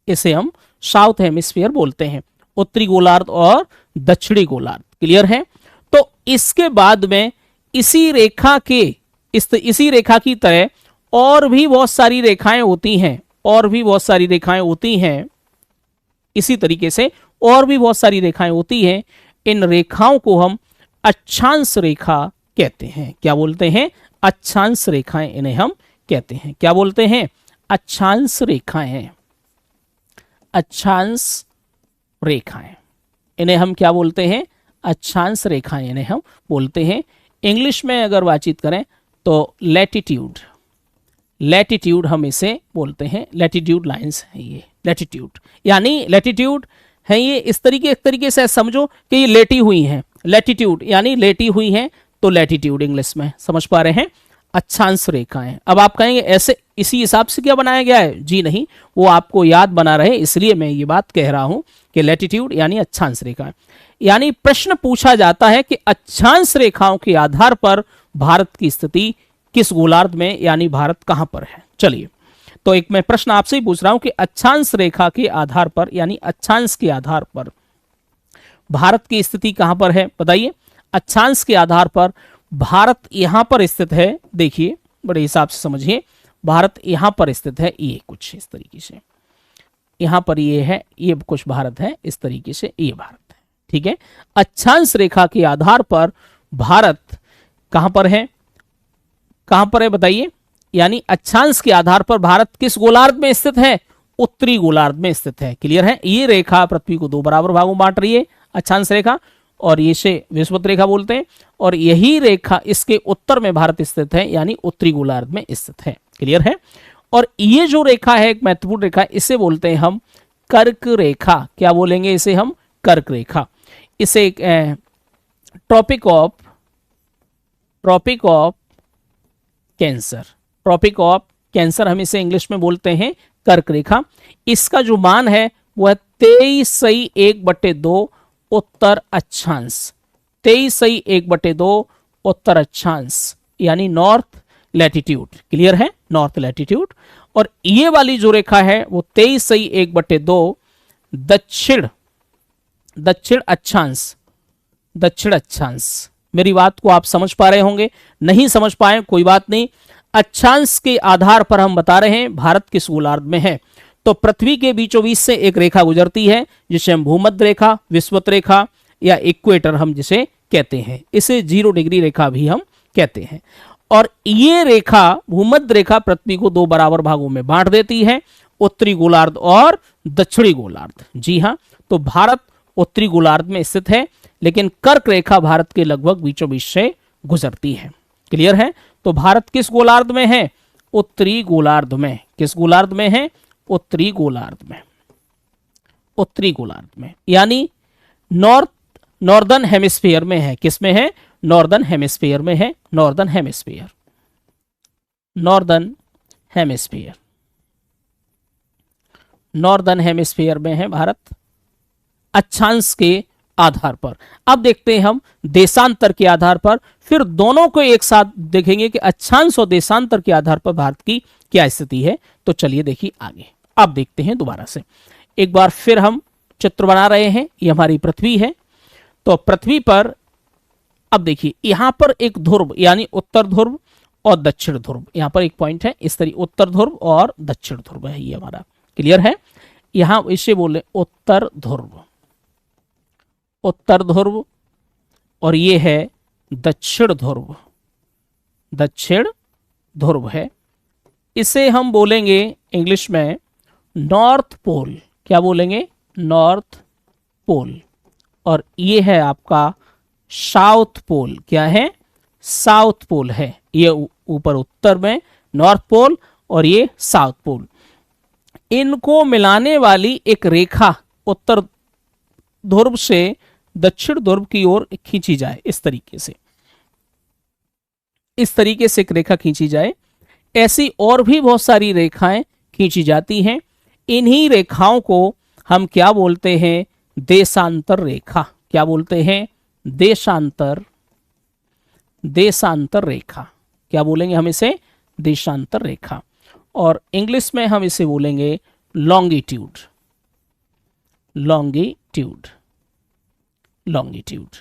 इसे हम साउथ हेमिस्फीयर बोलते हैं। उत्तरी गोलार्ध और दक्षिणी गोलार्ध। क्लियर है? तो इसके बाद में इसी रेखा की तरह और भी बहुत सारी रेखाएं होती हैं, इसी तरीके से और भी बहुत सारी रेखाएं होती हैं। इन रेखाओं को हम अक्षांश रेखा कहते हैं। क्या बोलते हैं? अक्षांश रेखाएं इन्हें हम कहते हैं। क्या बोलते हैं? अक्षांश रेखाएं। अक्षांश रेखाएं इन्हें हम क्या बोलते हैं? अक्षांश रेखाएं इन्हें हम बोलते हैं। इंग्लिश में अगर बातचीत करें तो लैटिट्यूड। लैटिट्यूड हम इसे बोलते हैं। लैटिट्यूड लाइंस है ये। लैटिट्यूड यानी लैटिट्यूड है ये एक तरीके से समझो कि ये लेटी हुई हैं। लैटिट्यूड यानी लेटी हुई हैं, तो लैटिट्यूड इंग्लिश में। समझ पा रहे हैं? अक्षांश रेखाएं। अब आप कहेंगे ऐसे इसी हिसाब से क्या बनाया गया है? जी नहीं, वो आपको याद बना रहे इसलिए मैं ये बात कह रहा हूं कि लैटिट्यूड यानी अक्षांश रेखाएं। यानी प्रश्न पूछा जाता है कि अक्षांश रेखाओं के आधार पर भारत की स्थिति किस गोलार्ध में, यानी भारत कहां पर है। चलिए, तो एक मैं प्रश्न आपसे ही पूछ रहा हूं कि अक्षांश रेखा के आधार पर, यानी अक्षांश के आधार पर भारत की स्थिति कहां पर है? बताइए। अक्षांश के आधार पर भारत यहां पर स्थित है। देखिए, बड़े हिसाब से समझिए। भारत यहां पर स्थित है, ये कुछ इस तरीके से, यहां पर ये है, ये कुछ भारत है, इस तरीके से ये भारत है। ठीक है? अक्षांश रेखा के आधार पर भारत कहां पर है? कहां पर है बताइए? यानी अक्षांश के आधार पर भारत किस गोलार्ध में स्थित है? उत्तरी गोलार्ध में स्थित है। क्लियर है? ये रेखा पृथ्वी को दो बराबर भागों बांट रही है, अक्षांश रेखा, और इसे विषुवत रेखा बोलते हैं। और यही रेखा इसके उत्तर में भारत स्थित है, यानी उत्तरी गोलार्ध में स्थित है। क्लियर है? और ये जो रेखा है एक महत्वपूर्ण रेखा, इसे बोलते हैं हम कर्क रेखा। क्या बोलेंगे इसे हम? कर्क रेखा। इसे tropic of cancer, tropic of cancer हम इसे इंग्लिश में बोलते हैं कर्क रेखा। इसका जो मान है वह 23.1/2 उत्तर अक्षांश, 23.1/2 उत्तर अक्षांश, यानी नॉर्थ लैटिट्यूड। क्लियर है? North latitude. और ये वाली जो रेखा है वो 23.1/2 दक्षिण अक्षांश, दक्षिण अक्षांश। मेरी बात को आप समझ पा रहे होंगे। नहीं समझ पाए कोई बात नहीं। अक्षांश के आधार पर हम बता रहे हैं भारत किस गोलार्ध में है। तो पृथ्वी के बीचों बीच से एक रेखा गुजरती है जिसे हम भूमध्य रेखा, विषुवत रेखा या इक्वेटर हम जिसे कहते हैं, इसे 0 डिग्री रेखा भी हम कहते हैं। और ये रेखा, भूमध्य रेखा, पृथ्वी को 2 बराबर भागों में बांट देती है, उत्तरी गोलार्ध और दक्षिणी गोलार्ध। जी हां, तो भारत उत्तरी गोलार्ध में स्थित है, लेकिन कर्क रेखा भारत के लगभग बीचों बीच से गुजरती है। क्लियर है? तो भारत किस गोलार्ध में है? उत्तरी गोलार्ध में। किस गोलार्ध में है? उत्तरी गोलार्ध में। उत्तरी गोलार्ध में यानी नॉर्दर्न हेमिस्फीयर में है। किस में है? नॉर्दर्न हेमिस्फीयर में है। Northern hemisphere, northern hemisphere, northern hemisphere में है भारत, अक्षांश के आधार पर। अब देखते हैं हम देशांतर के आधार पर, फिर दोनों को एक साथ देखेंगे कि अक्षांश और देशांतर के आधार पर भारत की क्या स्थिति है। तो चलिए देखिए आगे। अब देखते हैं दोबारा से एक बार फिर हम चित्र बना रहे हैं। ये हमारी पृथ्वी है। तो पृथ्वी पर अब देखिए यहां पर एक ध्रुव यानी उत्तर ध्रुव और दक्षिण ध्रुव, यहां पर एक पॉइंट है इस तरीके, उत्तर ध्रुव और दक्षिण ध्रुव है ये हमारा। क्लियर है? यहां इसे बोले उत्तर ध्रुव, उत्तर ध्रुव, और ये है दक्षिण ध्रुव, दक्षिण ध्रुव है। इसे हम बोलेंगे इंग्लिश में नॉर्थ पोल। क्या बोलेंगे? North pole. और ये है आपका साउथ पोल। क्या है? साउथ पोल है। ये ऊपर उत्तर में नॉर्थ पोल और ये साउथ पोल। इनको मिलाने वाली एक रेखा उत्तर ध्रुव से दक्षिण ध्रुव की ओर खींची जाए, इस तरीके से, इस तरीके से एक रेखा खींची जाए। ऐसी और भी बहुत सारी रेखाएं खींची जाती हैं। इन्हीं रेखाओं को हम क्या बोलते हैं? देशांतर रेखा। क्या बोलते हैं? देशांतर, देशांतर रेखा। क्या बोलेंगे हम इसे? देशांतर रेखा। और इंग्लिश में हम इसे बोलेंगे लॉन्गिट्यूड, लॉन्गिट्यूड, लॉन्गिट्यूड।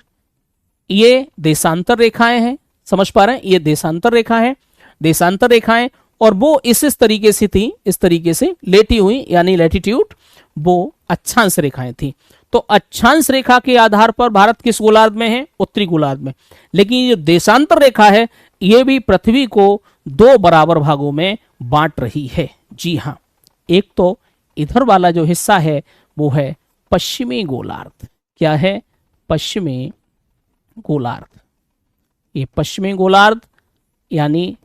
ये देशांतर रेखाएं हैं, समझ पा रहे हैं? ये देशांतर रेखा है, देशांतर रेखाएं, और वो इस तरीके से थी, इस तरीके से लेटी हुई यानी लैटिट्यूड, वो अक्षांश रेखाएं थी। तो अक्षांश रेखा के आधार पर भारत किस गोलार्ध में है? उत्तरी गोलार्ध में। लेकिन ये देशांतर रेखा है, ये भी पृथ्वी को 2 बराबर भागों में बांट रही है। जी हां, एक तो इधर वाला जो हिस्सा है वो है पश्चिमी गोलार्ध। क्या है? पश्चिमी गोलार्ध। ये पश्चिमी गोलार्ध यानी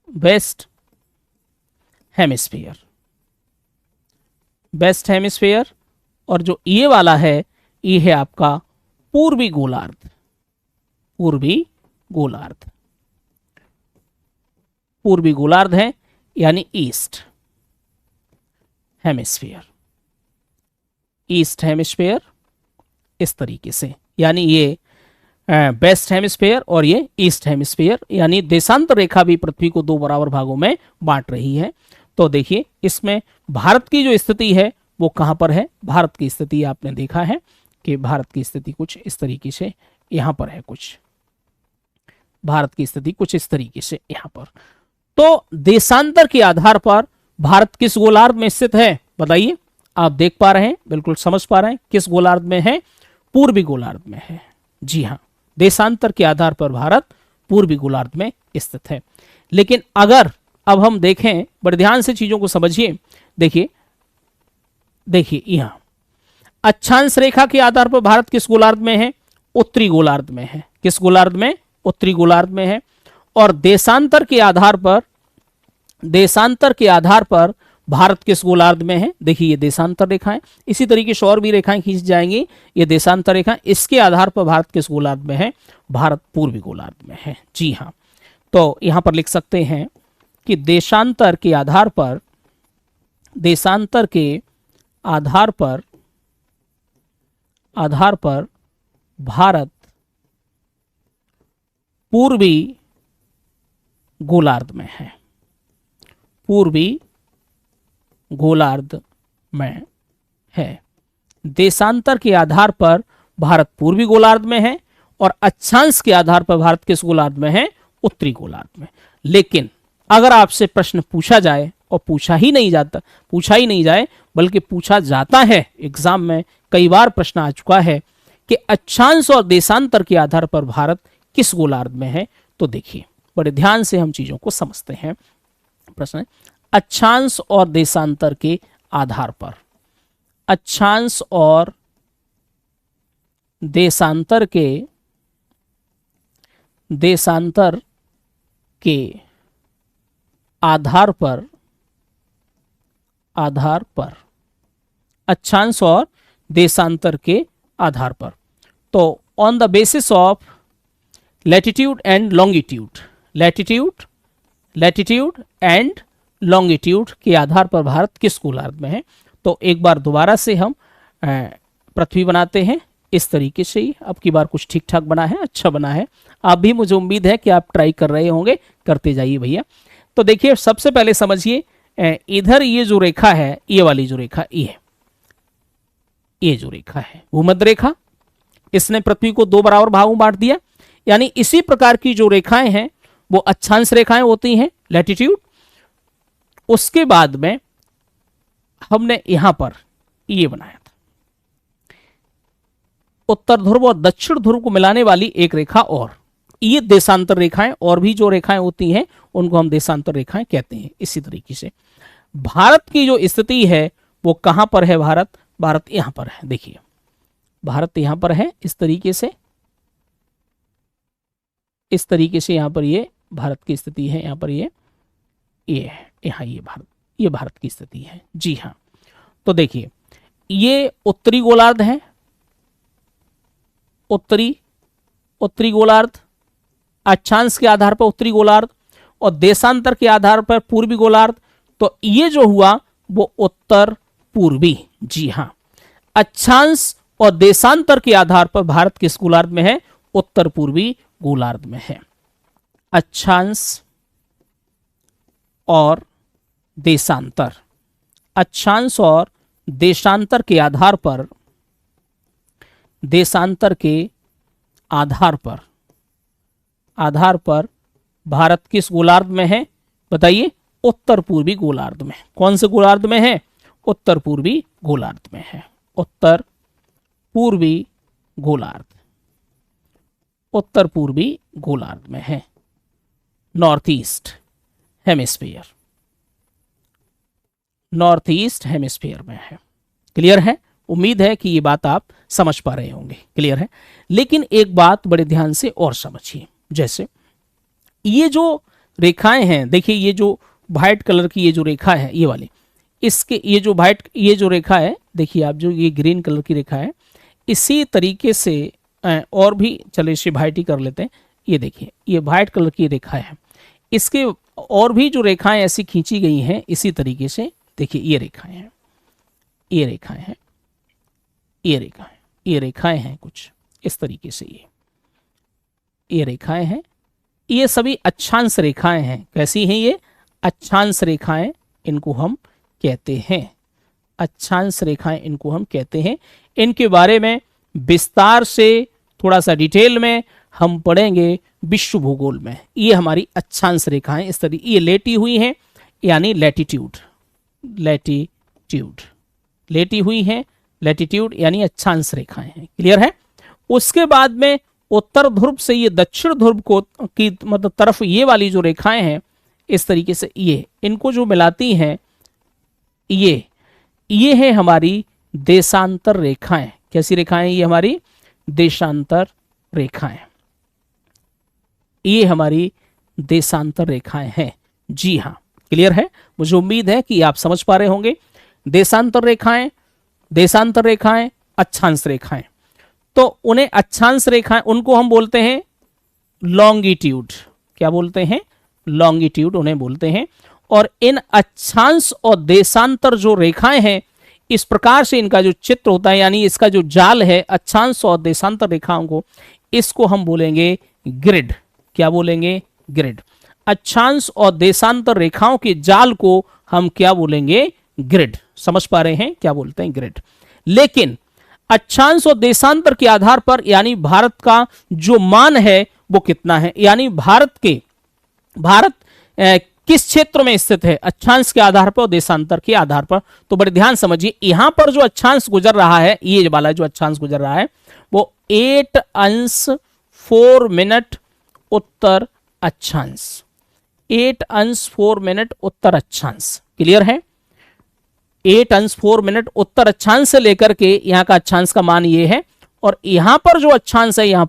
वेस्ट हेमिस्फीयर, वेस्ट हेमिस्फीयर। और जो ये वाला है ये है आपका पूर्वी गोलार्ध, पूर्वी गोलार्ध, पूर्वी गोलार्ध है यानी ईस्ट हेमिस्फीयर, ईस्ट हेमिस्फीयर, इस तरीके से। यानी ये वेस्ट हेमिस्फीयर और ये ईस्ट हेमिस्फीयर, यानी देशांतर रेखा भी पृथ्वी को 2 बराबर भागों में बांट रही है। तो देखिए इसमें भारत की जो स्थिति है वो कहां पर है? भारत की स्थिति आपने देखा है कि भारत की स्थिति कुछ इस तरीके से यहां पर है, कुछ भारत की स्थिति कुछ इस तरीके से यहां पर। तो देशांतर के आधार पर भारत किस गोलार्ध में स्थित है? बताइए। आप देख पा रहे हैं, बिल्कुल समझ पा रहे हैं किस गोलार्ध में है? पूर्वी गोलार्ध में है। जी हां, देशांतर के आधार पर भारत पूर्वी गोलार्ध में स्थित है। लेकिन अगर अब हम देखें, बड़े ध्यान से चीजों को समझिए। देखिए देखिए यहां अक्षांश रेखा के आधार पर भारत किस गोलार्ध में है? उत्तरी गोलार्ध में है। किस गोलार्ध में? उत्तरी गोलार्ध में है। और देशांतर के आधार पर, देशांतर के आधार पर भारत किस गोलार्ध में है? देखिए ये देशांतर रेखाएं, इसी तरीके से और भी रेखाएं खींच जाएंगी। ये देशांतर रेखा, इसके आधार पर भारत किस गोलार्ध में है? भारत पूर्वी गोलार्ध में है। जी हां, तो यहां पर लिख सकते हैं कि देशांतर के आधार पर, देशांतर के आधार पर भारत पूर्वी गोलार्ध में है, पूर्वी गोलार्ध में है। देशांतर के आधार पर भारत पूर्वी गोलार्ध में है और अक्षांश के आधार पर भारत किस गोलार्ध में है? उत्तरी गोलार्ध में। लेकिन अगर आपसे प्रश्न पूछा जाए, और पूछा ही नहीं जाए बल्कि पूछा जाता है, एग्जाम में कई बार प्रश्न आ चुका है कि अक्षांश और देशांतर के आधार पर भारत किस गोलार्ध में है। तो देखिए बड़े ध्यान से हम चीजों को समझते हैं। प्रश्न है अक्षांश और देशांतर के आधार पर, अक्षांश और देशांतर के आधार पर अक्षांश और देशांतर के आधार पर, तो on the basis of latitude and longitude, latitude and longitude के आधार पर भारत किस गोलार्ध में है। तो एक बार दोबारा से हम पृथ्वी बनाते हैं इस तरीके से ही। अब की बार कुछ ठीक ठाक बना है, अच्छा बना है। आप भी, मुझे उम्मीद है कि आप ट्राई कर रहे होंगे, करते जाइए भैया। तो देखिए सबसे पहले समझिए, इधर ये जो रेखा है, ये वाली जो रेखा ये जो रेखा है भूमध्य रेखा, इसने पृथ्वी को दो बराबर भागों में बांट दिया। यानी इसी प्रकार की जो रेखाएं हैं वो अक्षांश रेखाएं होती हैं, लैटिट्यूड। उसके बाद में हमने यहां पर ये बनाया था, उत्तर ध्रुव और दक्षिण ध्रुव को मिलाने वाली एक रेखा, और ये देशांतर रेखाएं, और भी जो रेखाएं होती हैं उनको हम देशांतर रेखाएं कहते हैं। इसी तरीके से भारत की जो स्थिति है वो कहां पर है, भारत यहां पर है। देखिए भारत यहां पर है, इस तरीके से यहां पर ये भारत की स्थिति है। यहां पर ये है, यहां ये भारत की स्थिति है। जी हां, तो देखिए ये उत्तरी गोलार्ध है, उत्तरी गोलार्ध, अक्षांश के आधार पर उत्तरी गोलार्ध और देशांतर के आधार पर पूर्वी गोलार्ध। तो ये जो हुआ वो उत्तर पूर्वी। जी हां, अक्षांश और देशांतर के आधार पर भारत किस गोलार्ध में है, उत्तर पूर्वी गोलार्ध में है। अक्षांश और देशांतर, अक्षांश और देशांतर के आधार पर, भारत किस गोलार्ध में है, बताइए, उत्तर पूर्वी गोलार्ध में। कौन से गोलार्ध में है, उत्तर पूर्वी गोलार्ध में है, उत्तर पूर्वी गोलार्ध में है, नॉर्थ ईस्ट हेमिस्फीयर में है। क्लियर है? उम्मीद है कि ये बात आप समझ पा रहे होंगे। क्लियर है? लेकिन एक बात बड़े ध्यान से और समझिए, जैसे ये जो रेखाएं हैं, देखिए ये जो व्हाइट कलर की ये जो रेखा है, ये वाली, इसके ये जो रेखा है, देखिए आप, जो ये ग्रीन कलर की रेखा है, इसी तरीके से और भी, चले इसे व्हाइट ही कर लेते हैं। ये देखिए ये व्हाइट कलर की रेखा है, इसके और भी जो रेखाएं ऐसी खींची गई हैं इसी तरीके से। देखिए ये रेखाएं हैं कुछ इस तरीके से, ये रेखाएं हैं, ये सभी अक्षांश रेखाएं हैं। कैसी हैं ये? अक्षांश रेखाएं इनको हम कहते हैं, अक्षांश रेखाएं इनको हम कहते हैं। इनके बारे में विस्तार से थोड़ा सा डिटेल में हम पढ़ेंगे विश्व भूगोल में। ये हमारी अक्षांश रेखाएं इस तरीके, ये लेटी हुई हैं, यानी लैटिट्यूड लेटी हुई हैं, लैटिट्यूड यानी अक्षांश रेखाएं हैं। क्लियर है? उसके बाद में उत्तर ध्रुव से ये दक्षिण ध्रुव को की मतलब तरफ ये वाली जो रेखाएं हैं इस तरीके से, ये इनको जो मिलाती हैं, ये है हमारी देशांतर रेखाएं। कैसी रेखाएं? ये हमारी देशांतर रेखाएं, ये हमारी देशांतर रेखाएं हैं। जी हाँ, क्लियर है? मुझे उम्मीद है कि आप समझ पा रहे होंगे। देशांतर रेखाएं, अक्षांश रेखाएं, तो उन्हें अक्षांश रेखाएं, उनको हम बोलते हैं लॉन्गिट्यूड। क्या बोलते हैं? लॉन्गिट्यूड उन्हें बोलते हैं। और इन अक्षांश और देशांतर जो रेखाएं हैं, इस प्रकार से इनका जो चित्र होता है, यानी इसका जो जाल है अक्षांश और देशांतर रेखाओं को, इसको हम बोलेंगे ग्रिड। क्या बोलेंगे? ग्रिड। अक्षांश और देशांतर रेखाओं के जाल को हम क्या बोलेंगे? ग्रिड। समझ पा रहे हैं? क्या बोलते हैं? ग्रिड। लेकिन अक्षांश और देशांतर के आधार पर, यानी भारत का जो मान है वो कितना है, यानी भारत किस क्षेत्र में स्थित है, अक्षांश के आधार पर और देशांतर के आधार पर। तो बड़े ध्यान समझिए, यहां पर जो अक्षांश गुजर रहा है, ये वाला जो अक्षांश गुजर रहा है वो 8 अंश 4 मिनट उत्तर अक्षांश, 8 अंश 4 मिनट उत्तर अक्षांश। क्लियर है? 8 अंश 4 मिनट उत्तर अक्षांश से लेकर के यहां का अक्षांश का मान ये है, और यहां पर जो अक्षांश है, यहां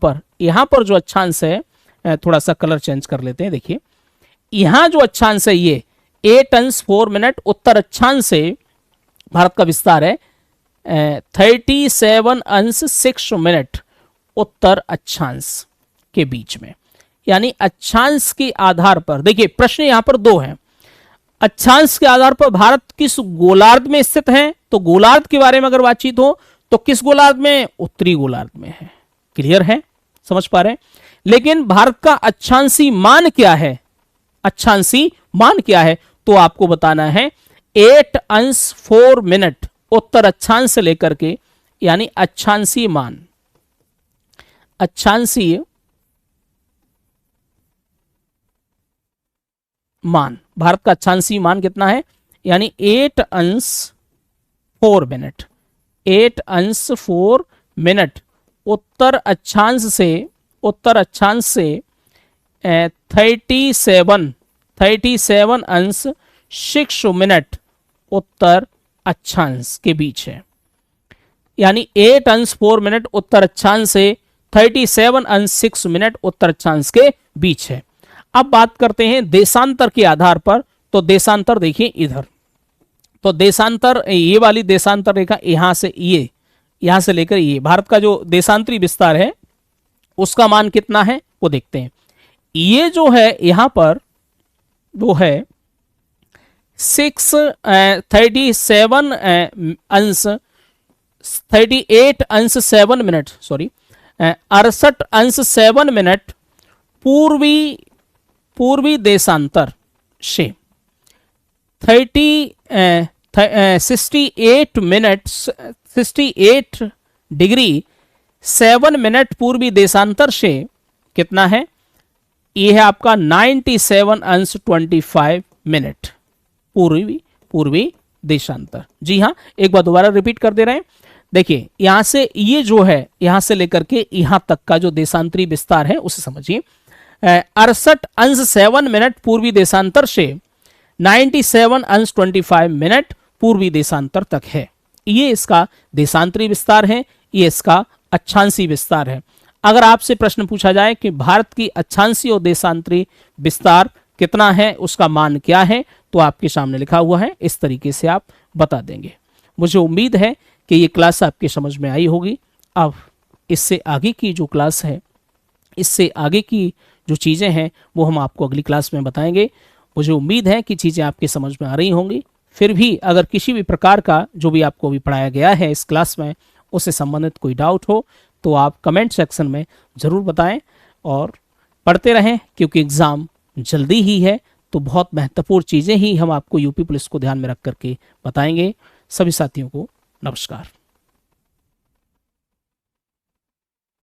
पर जो अक्षांश है, थोड़ा सा कलर चेंज कर लेते हैं। देखिए यहां जो अक्षांश है ये 8 अंश 4 मिनट उत्तर अक्षांश से भारत का विस्तार है 37 अंश 6 मिनट उत्तर अक्षांश के बीच में। यानी अक्षांश के आधार पर, देखिए प्रश्न यहां पर दो है, अक्षांश के आधार पर भारत किस गोलार्ध में स्थित है, तो गोलार्ध के बारे में अगर बातचीत हो तो किस गोलार्ध में, उत्तरी गोलार्ध में है। क्लियर है? समझ पा रहे हैं? लेकिन भारत का अक्षांशी मान क्या है, अक्षांशी मान क्या है, तो आपको बताना है 8 अंश 4 मिनट उत्तर अक्षांश से लेकर के, यानी अक्षांशीय मान, अक्षांशीय मान, भारत का अक्षांशीय मान कितना है, यानी 8 अंश 4 मिनट, 8 अंश 4 मिनट उत्तर अक्षांश से 37 अंश 6 मिनट उत्तर अक्षांश के बीच है। यानी 8 अंश 4 मिनट उत्तर अक्षांश से 37 अंश 6 मिनट उत्तर अक्षांश के बीच है। अब बात करते हैं देशांतर के आधार पर, तो देशांतर देखिए इधर, तो देशांतर, ये वाली देशांतर रेखा यहां से ये, यहां से लेकर ये, भारत का जो देशांतरी विस्तार है उसका मान कितना है वो देखते हैं। ये जो है यहां पर वो है 38 अंश 7 मिनट, सॉरी 68 अंश 7 मिनट पूर्वी देशांतर से 68 डिग्री 7 मिनट पूर्वी देशांतर से कितना है, यह है आपका 97 अंश 25 मिनट पूर्वी देशांतर। जी हाँ, एक बार दोबारा रिपीट कर दे रहे हैं। देखिए यहां से ये जो है, यहां से लेकर के यहां तक का जो देशांतरी विस्तार है उसे समझिए। 68 अंश 7 मिनट पूर्वी देशांतर से 97 अंश 25 मिनट पूर्वी देशांतर तक है। ये इसका देशांतरी विस्तार है, ये इसका अक्षांशी विस्तार है। अगर आपसे प्रश्न पूछा जाए कि भारत की अक्षांशी और देशांतरी विस्तार कितना है, उसका मान क्या है, तो आपके सामने लिखा हुआ है, इस तरीके से आप बता देंगे। मुझे उम्मीद है कि ये क्लास आपके समझ में आई होगी। अब इससे आगे की जो क्लास है, इससे आगे की जो चीज़ें हैं वो हम आपको अगली क्लास में बताएंगे। मुझे उम्मीद है कि चीज़ें आपके समझ में आ रही होंगी। फिर भी अगर किसी भी प्रकार का जो भी आपको अभी पढ़ाया गया है इस क्लास में, उससे संबंधित कोई डाउट हो तो आप कमेंट सेक्शन में ज़रूर बताएं, और पढ़ते रहें, क्योंकि एग्ज़ाम जल्दी ही है। तो बहुत महत्वपूर्ण चीज़ें ही हम आपको यूपी पुलिस को ध्यान में रख करके बताएंगे। सभी साथियों को नमस्कार।